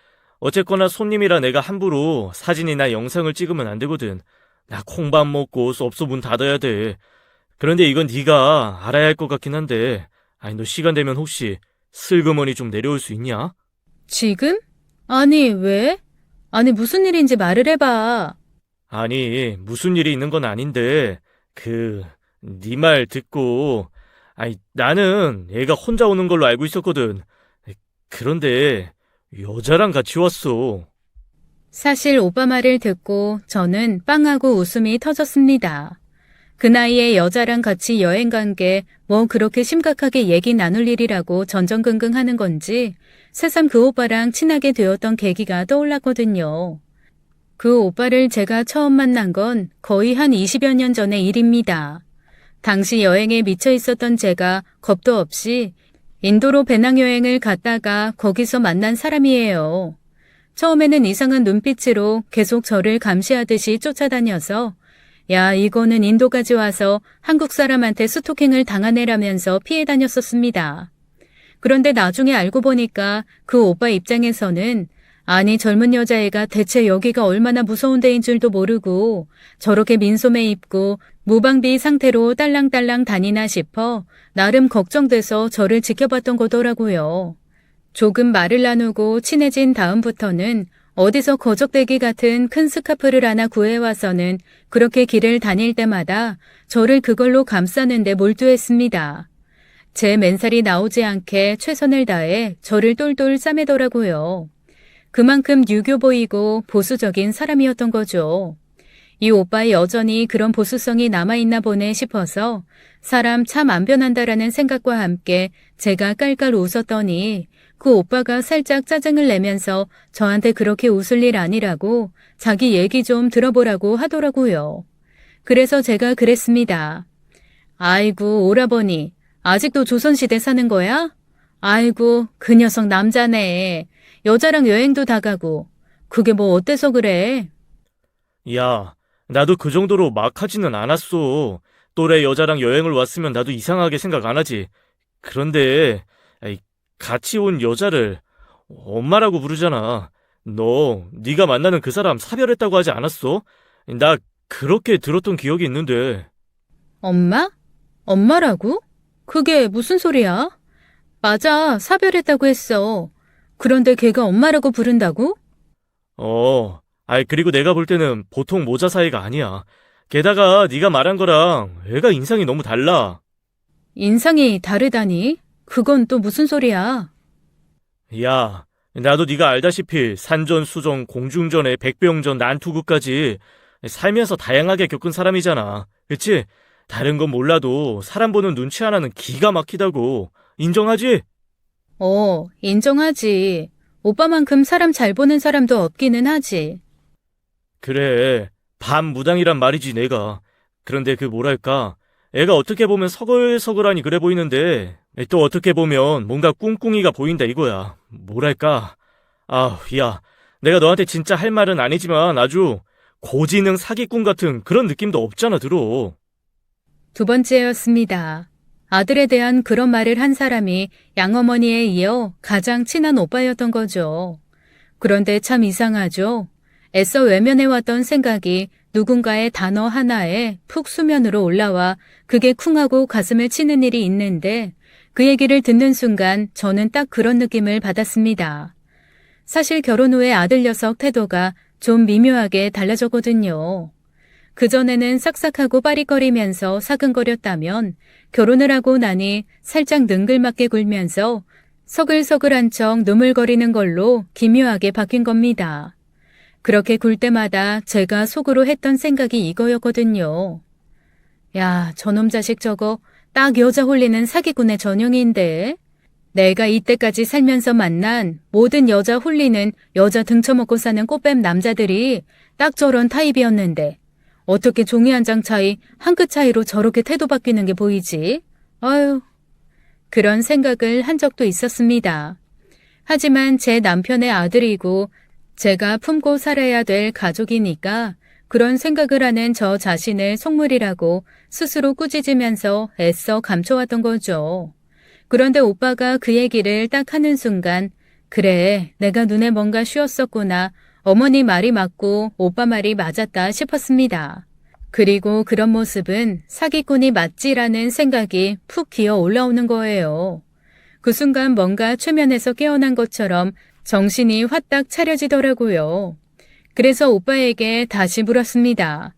어쨌거나 손님이라 내가 함부로 사진이나 영상을 찍으면 안 되거든. 나 콩밥 먹고 섭소 문 닫아야 돼. 그런데 이건 네가 알아야 할 것 같긴 한데, 아니 너 시간 되면 혹시 슬그머니 좀 내려올 수 있냐? 지금? 아니, 왜? 아니, 무슨 일인지 말을 해봐. 아니, 무슨 일이 있는 건 아닌데, 네 말 듣고, 아니, 나는 애가 혼자 오는 걸로 알고 있었거든. 그런데, 여자랑 같이 왔어. 사실 오빠 말을 듣고 저는 빵하고 웃음이 터졌습니다. 그 나이에 여자랑 같이 여행 간 게 뭐 그렇게 심각하게 얘기 나눌 일이라고 전전긍긍 하는 건지 새삼 그 오빠랑 친하게 되었던 계기가 떠올랐거든요. 그 오빠를 제가 처음 만난 건 거의 한 20여 년 전의 일입니다. 당시 여행에 미쳐 있었던 제가 겁도 없이 인도로 배낭여행을 갔다가 거기서 만난 사람이에요. 처음에는 이상한 눈빛으로 계속 저를 감시하듯이 쫓아다녀서 야, 이거는 인도까지 와서 한국 사람한테 스토킹을 당한 애라면서 피해 다녔었습니다. 그런데 나중에 알고 보니까 그 오빠 입장에서는 아니 젊은 여자애가 대체 여기가 얼마나 무서운 데인 줄도 모르고 저렇게 민소매 입고 무방비 상태로 딸랑딸랑 다니나 싶어 나름 걱정돼서 저를 지켜봤던 거더라고요. 조금 말을 나누고 친해진 다음부터는 어디서 거적대기 같은 큰 스카프를 하나 구해와서는 그렇게 길을 다닐 때마다 저를 그걸로 감싸는데 몰두했습니다. 제 맨살이 나오지 않게 최선을 다해 저를 똘똘 싸매더라고요. 그만큼 유교 보이고 보수적인 사람이었던 거죠. 이 오빠 여전히 그런 보수성이 남아있나 보네 싶어서 사람 참 안 변한다라는 생각과 함께 제가 깔깔 웃었더니 그 오빠가 살짝 짜증을 내면서 저한테 그렇게 웃을 일 아니라고 자기 얘기 좀 들어보라고 하더라고요. 그래서 제가 그랬습니다. 아이고 오라버니 아직도 조선시대 사는 거야? 아이고 그 녀석 남자네. 여자랑 여행도 다 가고 그게 뭐 어때서 그래? 야, 나도 그 정도로 막 하지는 않았어. 또래 여자랑 여행을 왔으면 나도 이상하게 생각 안 하지. 그런데, 같이 온 여자를 엄마라고 부르잖아. 네가 만나는 그 사람 사별했다고 하지 않았어? 나 그렇게 들었던 기억이 있는데. 엄마? 엄마라고? 그게 무슨 소리야? 맞아, 사별했다고 했어. 그런데 걔가 엄마라고 부른다고? 그리고 내가 볼 때는 보통 모자 사이가 아니야. 게다가 네가 말한 거랑 애가 인상이 너무 달라. 인상이 다르다니? 그건 또 무슨 소리야? 야, 나도 네가 알다시피 산전수전, 공중전에 백병전, 난투구까지 살면서 다양하게 겪은 사람이잖아. 그치? 다른 건 몰라도 사람 보는 눈치 하나는 기가 막히다고. 인정하지? 인정하지. 오빠만큼 사람 잘 보는 사람도 없기는 하지. 그래, 반무당이란 말이지 내가. 그런데 뭐랄까, 애가 어떻게 보면 서글서글하니 그래 보이는데 또 어떻게 보면 뭔가 꿍꿍이가 보인다 이거야. 뭐랄까, 야, 내가 너한테 진짜 할 말은 아니지만 아주 고지능 사기꾼 같은 그런 느낌도 없잖아 들어. 두 번째였습니다. 아들에 대한 그런 말을 한 사람이 양어머니에 이어 가장 친한 오빠였던 거죠. 그런데 참 이상하죠. 애써 외면해왔던 생각이 누군가의 단어 하나에 푹 수면으로 올라와 그게 쿵하고 가슴을 치는 일이 있는데 그 얘기를 듣는 순간 저는 딱 그런 느낌을 받았습니다. 사실 결혼 후에 아들 녀석 태도가 좀 미묘하게 달라졌거든요. 그전에는 싹싹하고 빠릿거리면서 사근거렸다면 결혼을 하고 나니 살짝 능글맞게 굴면서 서글서글한 척 누물거리는 걸로 기묘하게 바뀐 겁니다. 그렇게 굴 때마다 제가 속으로 했던 생각이 이거였거든요. 야, 저놈 자식 저거 딱 여자 홀리는 사기꾼의 전형인데. 내가 이때까지 살면서 만난 모든 여자 홀리는 여자 등쳐먹고 사는 꽃뱀 남자들이 딱 저런 타입이었는데 어떻게 종이 한 장 차이, 한 끗 차이로 저렇게 태도 바뀌는 게 보이지? 아유, 그런 생각을 한 적도 있었습니다. 하지만 제 남편의 아들이고 제가 품고 살아야 될 가족이니까 그런 생각을 하는 저 자신을 속물이라고 스스로 꾸짖으면서 애써 감춰왔던 거죠. 그런데 오빠가 그 얘기를 딱 하는 순간 그래, 내가 눈에 뭔가 씌었었구나. 어머니 말이 맞고 오빠 말이 맞았다 싶었습니다. 그리고 그런 모습은 사기꾼이 맞지라는 생각이 푹 기어 올라오는 거예요. 그 순간 뭔가 최면에서 깨어난 것처럼 정신이 화딱 차려지더라고요. 그래서 오빠에게 다시 물었습니다.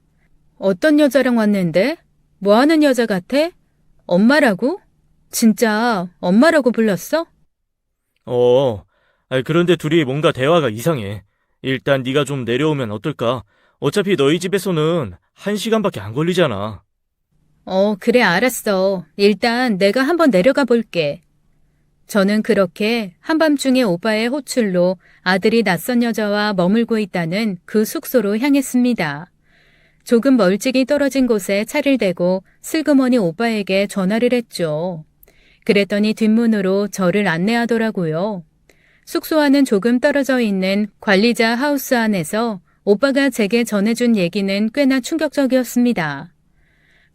어떤 여자랑 왔는데? 뭐 하는 여자 같아? 엄마라고? 진짜 엄마라고 불렀어? 그런데 둘이 뭔가 대화가 이상해. 일단 네가 좀 내려오면 어떨까? 어차피 너희 집에서는 1시간밖에 안 걸리잖아. 그래, 알았어. 일단 내가 한번 내려가 볼게. 저는 그렇게 한밤중에 오빠의 호출로 아들이 낯선 여자와 머물고 있다는 그 숙소로 향했습니다. 조금 멀찍이 떨어진 곳에 차를 대고 슬그머니 오빠에게 전화를 했죠. 그랬더니 뒷문으로 저를 안내하더라고요. 숙소와는 조금 떨어져 있는 관리자 하우스 안에서 오빠가 제게 전해준 얘기는 꽤나 충격적이었습니다.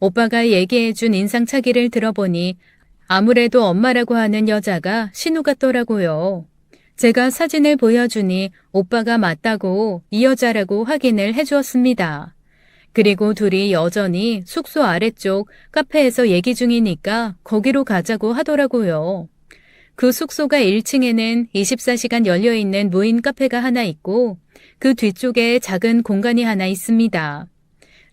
오빠가 얘기해준 인상착의를 들어보니 아무래도 엄마라고 하는 여자가 신우 같더라고요. 제가 사진을 보여주니 오빠가 맞다고 이 여자라고 확인을 해주었습니다. 그리고 둘이 여전히 숙소 아래쪽 카페에서 얘기 중이니까 거기로 가자고 하더라고요. 그 숙소가 1층에는 24시간 열려있는 무인 카페가 하나 있고 그 뒤쪽에 작은 공간이 하나 있습니다.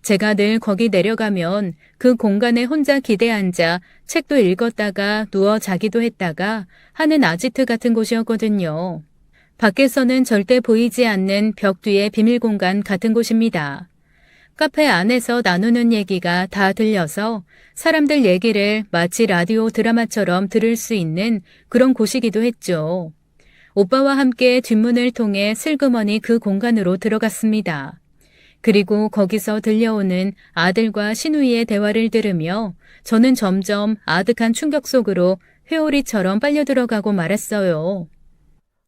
제가 늘 거기 내려가면 그 공간에 혼자 기대 앉아 책도 읽었다가 누워 자기도 했다가 하는 아지트 같은 곳이었거든요. 밖에서는 절대 보이지 않는 벽 뒤의 비밀 공간 같은 곳입니다. 카페 안에서 나누는 얘기가 다 들려서 사람들 얘기를 마치 라디오 드라마처럼 들을 수 있는 그런 곳이기도 했죠. 오빠와 함께 뒷문을 통해 슬그머니 그 공간으로 들어갔습니다. 그리고 거기서 들려오는 아들과 신우이의 대화를 들으며 저는 점점 아득한 충격 속으로 회오리처럼 빨려 들어가고 말았어요.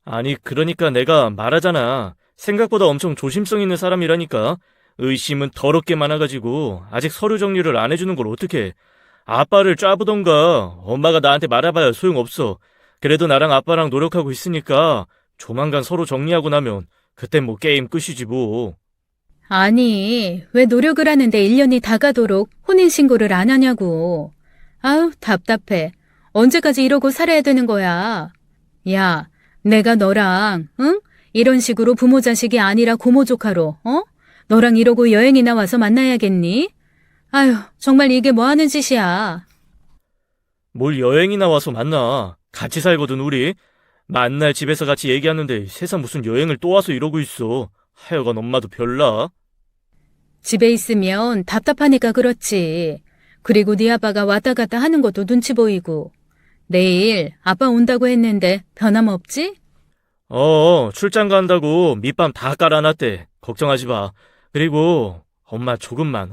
아니, 그러니까 내가 말하잖아. 생각보다 엄청 조심성 있는 사람이라니까. 의심은 더럽게 많아가지고 아직 서류 정리를 안 해주는 걸 어떡해. 아빠를 짜부던가 엄마가 나한테 말해봐야 소용없어. 그래도 나랑 아빠랑 노력하고 있으니까 조만간 서로 정리하고 나면 그땐 뭐 게임 끝이지 뭐. 아니, 왜 노력을 하는데 1년이 다 가도록 혼인신고를 안 하냐고. 아우, 답답해. 언제까지 이러고 살아야 되는 거야. 야, 내가 너랑, 응? 이런 식으로 부모 자식이 아니라 고모 조카로, 너랑 이러고 여행이나 와서 만나야겠니? 아휴, 정말 이게 뭐 하는 짓이야. 뭘 여행이나 와서 만나. 같이 살거든 우리. 만날 집에서 같이 얘기하는데 세상 무슨 여행을 또 와서 이러고 있어. 하여간 엄마도 별나. 집에 있으면 답답하니까 그렇지. 그리고 네 아빠가 왔다 갔다 하는 것도 눈치 보이고. 내일 아빠 온다고 했는데 변함없지? 출장 간다고 밑밤 다 깔아놨대. 걱정하지 마. 그리고 엄마 조금만,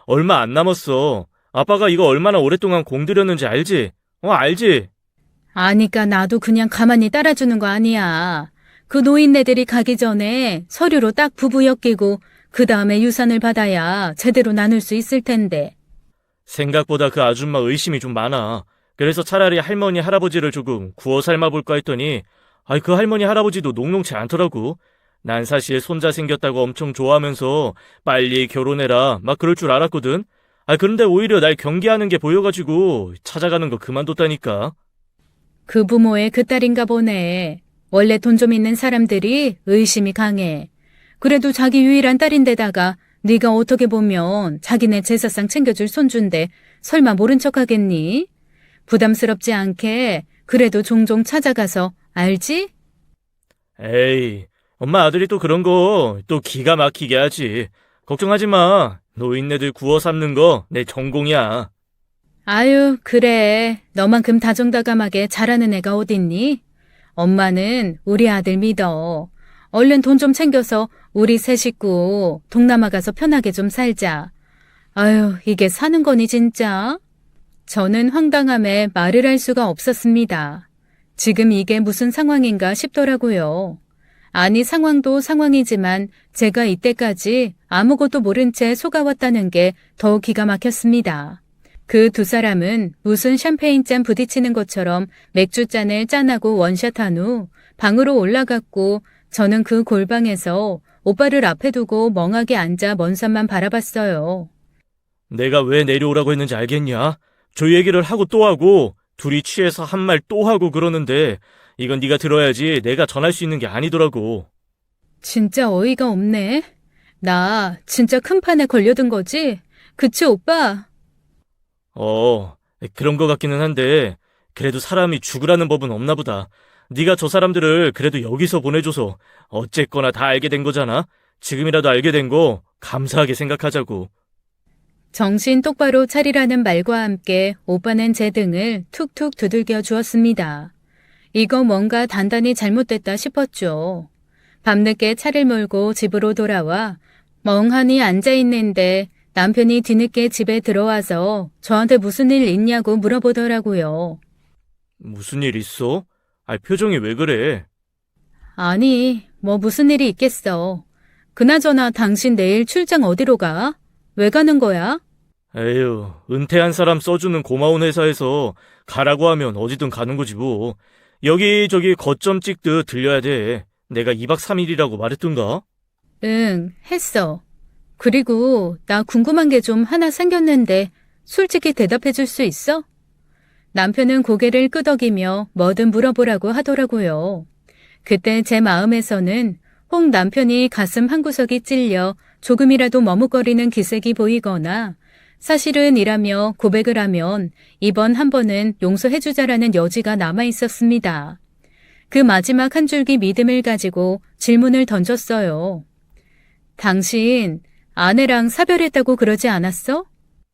얼마 안 남았어. 아빠가 이거 얼마나 오랫동안 공들였는지 알지? 알지? 아니까 나도 그냥 가만히 따라주는 거 아니야. 그 노인네들이 가기 전에 서류로 딱 부부 엮이고 그 다음에 유산을 받아야 제대로 나눌 수 있을 텐데. 생각보다 그 아줌마 의심이 좀 많아. 그래서 차라리 할머니 할아버지를 조금 구워 삶아볼까 했더니 그 할머니 할아버지도 녹록치 않더라고. 난 사실 손자 생겼다고 엄청 좋아하면서 빨리 결혼해라 막 그럴 줄 알았거든. 그런데 오히려 날 경계하는 게 보여가지고 찾아가는 거 그만뒀다니까. 그 부모의 그 딸인가 보네. 원래 돈 좀 있는 사람들이 의심이 강해. 그래도 자기 유일한 딸인데다가 네가 어떻게 보면 자기네 제사상 챙겨줄 손주인데 설마 모른 척 하겠니? 부담스럽지 않게 그래도 종종 찾아가서 알지? 에이, 엄마 아들이 또 그런 거 또 기가 막히게 하지. 걱정하지 마. 노인네들 구워 삶는 거 내 전공이야. 아유, 그래. 너만큼 다정다감하게 잘하는 애가 어딨니? 엄마는 우리 아들 믿어. 얼른 돈 좀 챙겨서 우리 세 식구 동남아 가서 편하게 좀 살자. 아유, 이게 사는 거니 진짜? 저는 황당함에 말을 할 수가 없었습니다. 지금 이게 무슨 상황인가 싶더라고요. 아니, 상황도 상황이지만 제가 이때까지 아무것도 모른 채 속아왔다는 게 더 기가 막혔습니다. 그 두 사람은 무슨 샴페인잔 부딪히는 것처럼 맥주잔을 짠하고 원샷한 후 방으로 올라갔고 저는 그 골방에서 오빠를 앞에 두고 멍하게 앉아 먼 산만 바라봤어요. 내가 왜 내려오라고 했는지 알겠냐? 저 얘기를 하고 또 하고 둘이 취해서 한 말 또 하고 그러는데 이건 네가 들어야지 내가 전할 수 있는 게 아니더라고. 진짜 어이가 없네. 나 진짜 큰 판에 걸려든 거지? 그치, 오빠? 그런 거 같기는 한데 그래도 사람이 죽으라는 법은 없나 보다. 네가 저 사람들을 그래도 여기서 보내줘서 어쨌거나 다 알게 된 거잖아. 지금이라도 알게 된 거 감사하게 생각하자고. 정신 똑바로 차리라는 말과 함께 오빠는 제 등을 툭툭 두들겨 주었습니다. 이거 뭔가 단단히 잘못됐다 싶었죠. 밤늦게 차를 몰고 집으로 돌아와 멍하니 앉아있는데 남편이 뒤늦게 집에 들어와서 저한테 무슨 일 있냐고 물어보더라고요. 무슨 일 있어? 표정이 왜 그래? 아니, 뭐 무슨 일이 있겠어. 그나저나 당신 내일 출장 어디로 가? 왜 가는 거야? 에휴, 은퇴한 사람 써주는 고마운 회사에서 가라고 하면 어디든 가는 거지 뭐. 여기저기 거점 찍듯 들려야 돼. 내가 2박 3일이라고 말했던가? 응, 했어. 그리고 나 궁금한 게 좀 하나 생겼는데 솔직히 대답해 줄 수 있어? 남편은 고개를 끄덕이며 뭐든 물어보라고 하더라고요. 그때 제 마음에서는 혹 남편이 가슴 한구석이 찔려 조금이라도 머뭇거리는 기색이 보이거나 사실은 이라며 고백을 하면 이번 한 번은 용서해주자라는 여지가 남아 있었습니다. 그 마지막 한 줄기 믿음을 가지고 질문을 던졌어요. 당신 아내랑 사별했다고 그러지 않았어?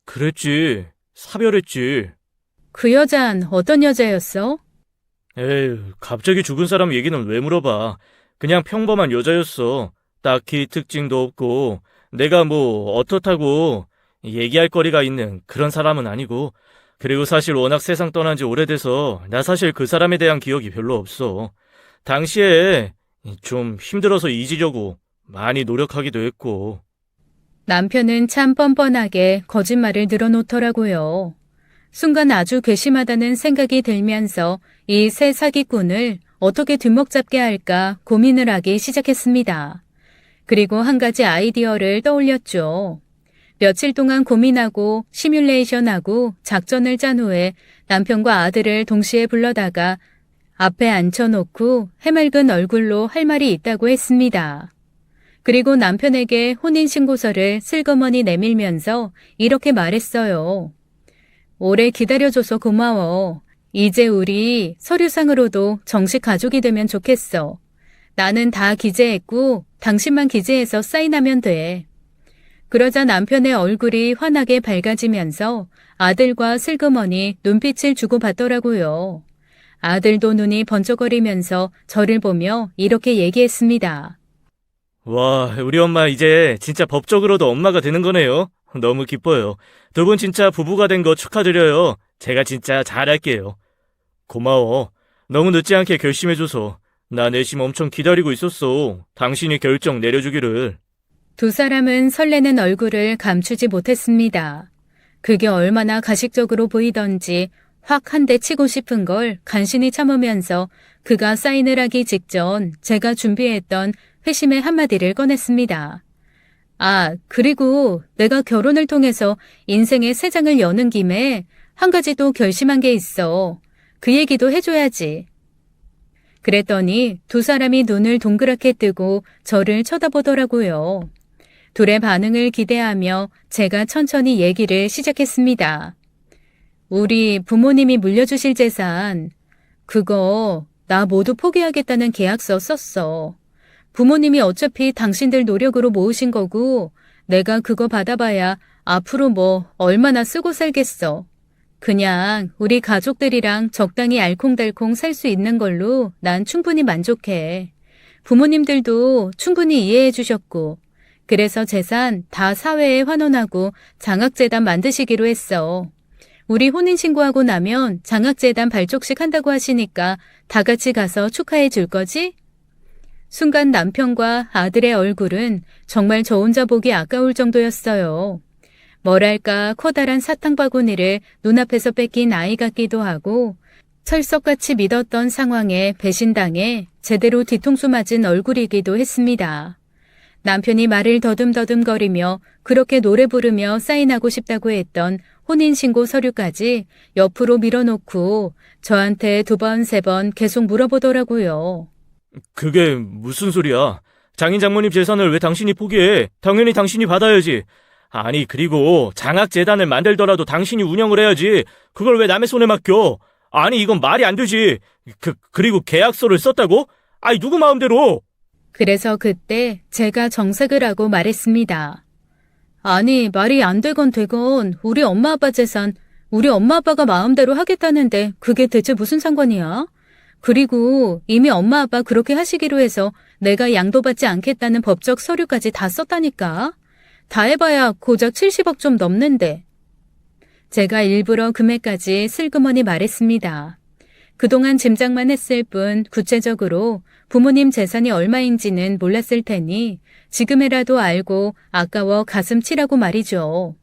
그랬지. 사별했지. 그 여잔 어떤 여자였어? 에휴, 갑자기 죽은 사람 얘기는 왜 물어봐. 그냥 평범한 여자였어. 딱히 특징도 없고 내가 뭐 어떻다고 얘기할 거리가 있는 그런 사람은 아니고, 그리고 사실 워낙 세상 떠난 지 오래돼서 나 사실 그 사람에 대한 기억이 별로 없어. 당시에 좀 힘들어서 잊으려고 많이 노력하기도 했고. 남편은 참 뻔뻔하게 거짓말을 늘어놓더라고요. 순간 아주 괘씸하다는 생각이 들면서 이 새 사기꾼을 어떻게 뒷목 잡게 할까 고민을 하기 시작했습니다. 그리고 한 가지 아이디어를 떠올렸죠. 며칠 동안 고민하고 시뮬레이션하고 작전을 짠 후에 남편과 아들을 동시에 불러다가 앞에 앉혀놓고 해맑은 얼굴로 할 말이 있다고 했습니다. 그리고 남편에게 혼인신고서를 슬그머니 내밀면서 이렇게 말했어요. 오래 기다려줘서 고마워. 이제 우리 서류상으로도 정식 가족이 되면 좋겠어. 나는 다 기재했고 당신만 기재해서 사인하면 돼. 그러자 남편의 얼굴이 환하게 밝아지면서 아들과 슬그머니 눈빛을 주고받더라고요. 아들도 눈이 번쩍거리면서 저를 보며 이렇게 얘기했습니다. 와, 우리 엄마 이제 진짜 법적으로도 엄마가 되는 거네요. 너무 기뻐요. 두 분 진짜 부부가 된 거 축하드려요. 제가 진짜 잘할게요. 고마워. 너무 늦지 않게 결심해줘서. 나 내심 엄청 기다리고 있었어. 당신이 결정 내려주기를. 두 사람은 설레는 얼굴을 감추지 못했습니다. 그게 얼마나 가식적으로 보이던지 확 한 대 치고 싶은 걸 간신히 참으면서 그가 사인을 하기 직전 제가 준비했던 회심의 한마디를 꺼냈습니다. 아, 그리고 내가 결혼을 통해서 인생의 새 장을 여는 김에 한 가지 또 결심한 게 있어. 그 얘기도 해줘야지. 그랬더니 두 사람이 눈을 동그랗게 뜨고 저를 쳐다보더라고요. 둘의 반응을 기대하며 제가 천천히 얘기를 시작했습니다. 우리 부모님이 물려주실 재산, 그거 나 모두 포기하겠다는 계약서 썼어. 부모님이 어차피 당신들 노력으로 모으신 거고 내가 그거 받아봐야 앞으로 뭐 얼마나 쓰고 살겠어. 그냥 우리 가족들이랑 적당히 알콩달콩 살 수 있는 걸로 난 충분히 만족해. 부모님들도 충분히 이해해 주셨고 그래서 재산 다 사회에 환원하고 장학재단 만드시기로 했어. 우리 혼인신고하고 나면 장학재단 발족식 한다고 하시니까 다 같이 가서 축하해 줄 거지? 순간 남편과 아들의 얼굴은 정말 저 혼자 보기 아까울 정도였어요. 뭐랄까 커다란 사탕바구니를 눈앞에서 뺏긴 아이 같기도 하고 철석같이 믿었던 상황에 배신당해 제대로 뒤통수 맞은 얼굴이기도 했습니다. 남편이 말을 더듬더듬거리며 그렇게 노래 부르며 사인하고 싶다고 했던 혼인신고 서류까지 옆으로 밀어놓고 저한테 2번, 3번 계속 물어보더라고요. 그게 무슨 소리야? 장인 장모님 재산을 왜 당신이 포기해? 당연히 당신이 받아야지. 아니, 그리고 장학재단을 만들더라도 당신이 운영을 해야지. 그걸 왜 남의 손에 맡겨? 아니, 이건 말이 안 되지. 그리고 계약서를 썼다고? 아니, 누구 마음대로? 그래서 그때 제가 정색을 하고 말했습니다. 아니, 말이 안 되건 되건 우리 엄마 아빠 재산, 우리 엄마 아빠가 마음대로 하겠다는데 그게 대체 무슨 상관이야? 그리고 이미 엄마 아빠 그렇게 하시기로 해서 내가 양도받지 않겠다는 법적 서류까지 다 썼다니까. 다 해봐야 고작 70억 좀 넘는데. 제가 일부러 금액까지 슬그머니 말했습니다. 그동안 짐작만 했을 뿐 구체적으로 부모님 재산이 얼마인지는 몰랐을 테니 지금이라도 알고 아까워 가슴 치라고 말이죠.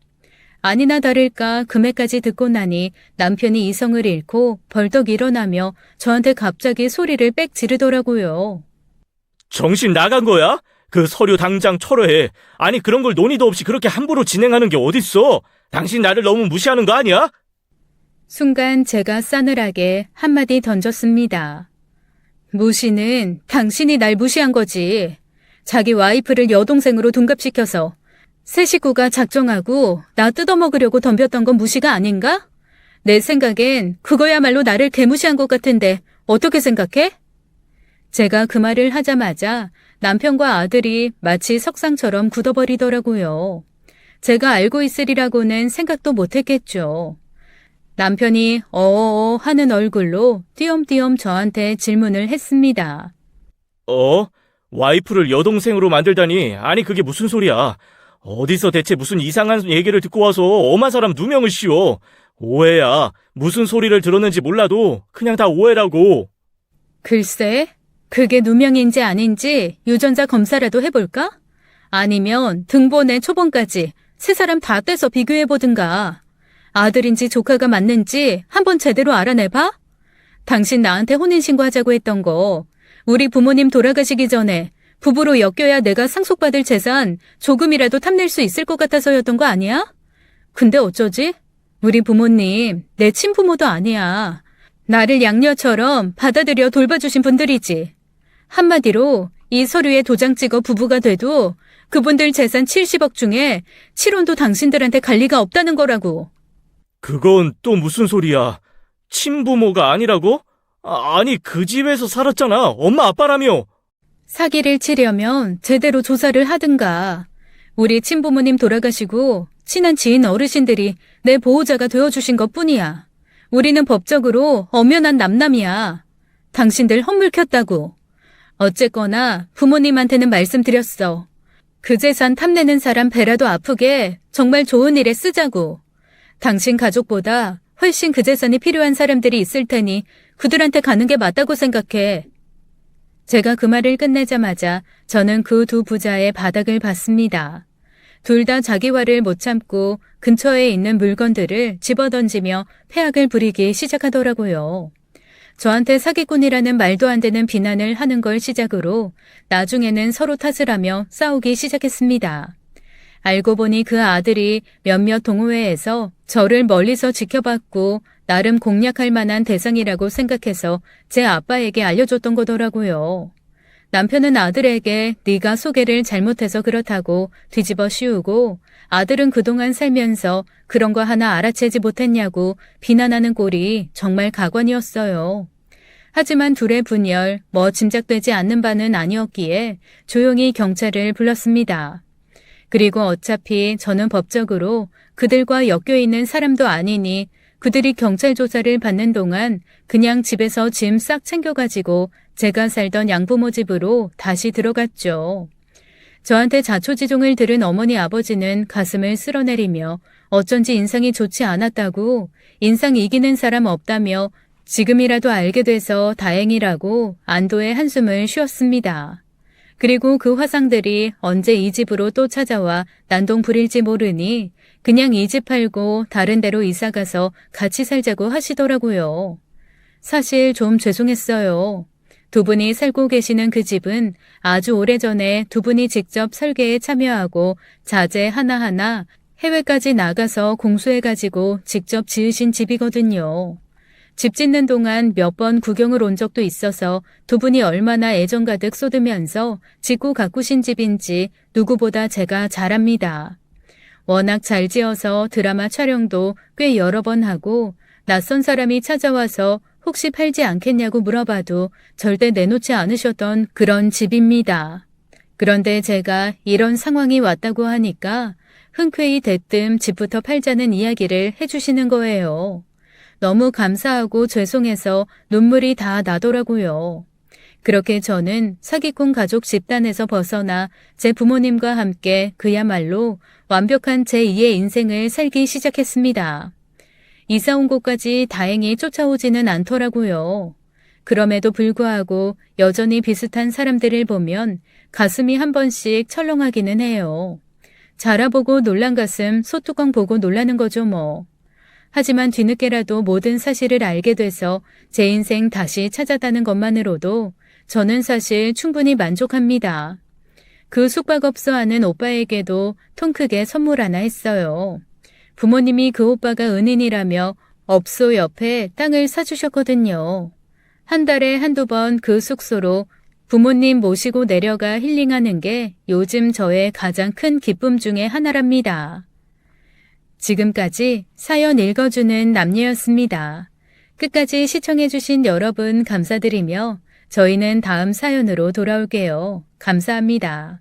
아니나 다를까 금액까지 듣고 나니 남편이 이성을 잃고 벌떡 일어나며 저한테 갑자기 소리를 빽 지르더라고요. 정신 나간 거야? 그 서류 당장 철회해. 아니, 그런 걸 논의도 없이 그렇게 함부로 진행하는 게 어딨어? 당신 나를 너무 무시하는 거 아니야? 순간 제가 싸늘하게 한마디 던졌습니다. 무시는 당신이 날 무시한 거지. 자기 와이프를 여동생으로 둔갑시켜서 새 식구가 작정하고 나 뜯어먹으려고 덤볐던 건 무시가 아닌가? 내 생각엔 그거야말로 나를 개무시한 것 같은데 어떻게 생각해? 제가 그 말을 하자마자 남편과 아들이 마치 석상처럼 굳어버리더라고요. 제가 알고 있으리라고는 생각도 못했겠죠. 남편이 어어어 하는 얼굴로 띄엄띄엄 저한테 질문을 했습니다. 와이프를 여동생으로 만들다니. 아니, 그게 무슨 소리야? 어디서 대체 무슨 이상한 얘기를 듣고 와서 엄한 사람 누명을 씌워. 오해야. 무슨 소리를 들었는지 몰라도 그냥 다 오해라고. 글쎄, 그게 누명인지 아닌지 유전자 검사라도 해볼까? 아니면 등본에 초본까지 세 사람 다 떼서 비교해보든가. 아들인지 조카가 맞는지 한번 제대로 알아내봐? 당신 나한테 혼인신고하자고 했던 거 우리 부모님 돌아가시기 전에 부부로 엮여야 내가 상속받을 재산 조금이라도 탐낼 수 있을 것 같아서였던 거 아니야? 근데 어쩌지? 우리 부모님 내 친부모도 아니야. 나를 양녀처럼 받아들여 돌봐주신 분들이지. 한마디로 이 서류에 도장 찍어 부부가 돼도 그분들 재산 70억 중에 7원도 당신들한테 갈 리가 없다는 거라고. 그건 또 무슨 소리야? 친부모가 아니라고? 아니, 그 집에서 살았잖아. 엄마 아빠라며. 사기를 치려면 제대로 조사를 하든가. 우리 친부모님 돌아가시고 친한 지인 어르신들이 내 보호자가 되어주신 것뿐이야. 우리는 법적으로 엄연한 남남이야. 당신들 헛물켰다고. 어쨌거나 부모님한테는 말씀드렸어. 그 재산 탐내는 사람 배라도 아프게 정말 좋은 일에 쓰자고. 당신 가족보다 훨씬 그 재산이 필요한 사람들이 있을 테니 그들한테 가는 게 맞다고 생각해. 제가 그 말을 끝내자마자 저는 그 두 부자의 바닥을 봤습니다. 둘 다 자기 화를 못 참고 근처에 있는 물건들을 집어던지며 패악을 부리기 시작하더라고요. 저한테 사기꾼이라는 말도 안 되는 비난을 하는 걸 시작으로 나중에는 서로 탓을 하며 싸우기 시작했습니다. 알고 보니 그 아들이 몇몇 동호회에서 저를 멀리서 지켜봤고 나름 공략할 만한 대상이라고 생각해서 제 아빠에게 알려줬던 거더라고요. 남편은 아들에게 네가 소개를 잘못해서 그렇다고 뒤집어 씌우고 아들은 그동안 살면서 그런 거 하나 알아채지 못했냐고 비난하는 꼴이 정말 가관이었어요. 하지만 둘의 분열, 짐작되지 않는 바는 아니었기에 조용히 경찰을 불렀습니다. 그리고 어차피 저는 법적으로 그들과 엮여 있는 사람도 아니니 그들이 경찰 조사를 받는 동안 그냥 집에서 짐 싹 챙겨가지고 제가 살던 양부모 집으로 다시 들어갔죠. 저한테 자초지종을 들은 어머니 아버지는 가슴을 쓸어내리며 어쩐지 인상이 좋지 않았다고 인상 이기는 사람 없다며 지금이라도 알게 돼서 다행이라고 안도의 한숨을 쉬었습니다. 그리고 그 화상들이 언제 이 집으로 또 찾아와 난동 부릴지 모르니 그냥 이 집 팔고 다른 데로 이사가서 같이 살자고 하시더라고요. 사실 좀 죄송했어요. 두 분이 살고 계시는 그 집은 아주 오래전에 두 분이 직접 설계에 참여하고 자재 하나하나 해외까지 나가서 공수해가지고 직접 지으신 집이거든요. 집 짓는 동안 몇 번 구경을 온 적도 있어서 두 분이 얼마나 애정 가득 쏟으면서 짓고 가꾸신 집인지 누구보다 제가 잘 압니다. 워낙 잘 지어서 드라마 촬영도 꽤 여러 번 하고 낯선 사람이 찾아와서 혹시 팔지 않겠냐고 물어봐도 절대 내놓지 않으셨던 그런 집입니다. 그런데 제가 이런 상황이 왔다고 하니까 흔쾌히 대뜸 집부터 팔자는 이야기를 해주시는 거예요. 너무 감사하고 죄송해서 눈물이 다 나더라고요. 그렇게 저는 사기꾼 가족 집단에서 벗어나 제 부모님과 함께 그야말로 완벽한 제2의 인생을 살기 시작했습니다. 이사 온 곳까지 다행히 쫓아오지는 않더라고요. 그럼에도 불구하고 여전히 비슷한 사람들을 보면 가슴이 한 번씩 철렁하기는 해요. 자라보고 놀란 가슴 소뚜껑 보고 놀라는 거죠 뭐. 하지만 뒤늦게라도 모든 사실을 알게 돼서 제 인생 다시 찾았다는 것만으로도 저는 사실 충분히 만족합니다. 그 숙박업소 하는 오빠에게도 통 크게 선물 하나 했어요. 부모님이 그 오빠가 은인이라며 업소 옆에 땅을 사주셨거든요. 한 달에 한두 번 그 숙소로 부모님 모시고 내려가 힐링하는 게 요즘 저의 가장 큰 기쁨 중에 하나랍니다. 지금까지 사연 읽어주는 남녀였습니다. 끝까지 시청해주신 여러분 감사드리며 저희는 다음 사연으로 돌아올게요. 감사합니다.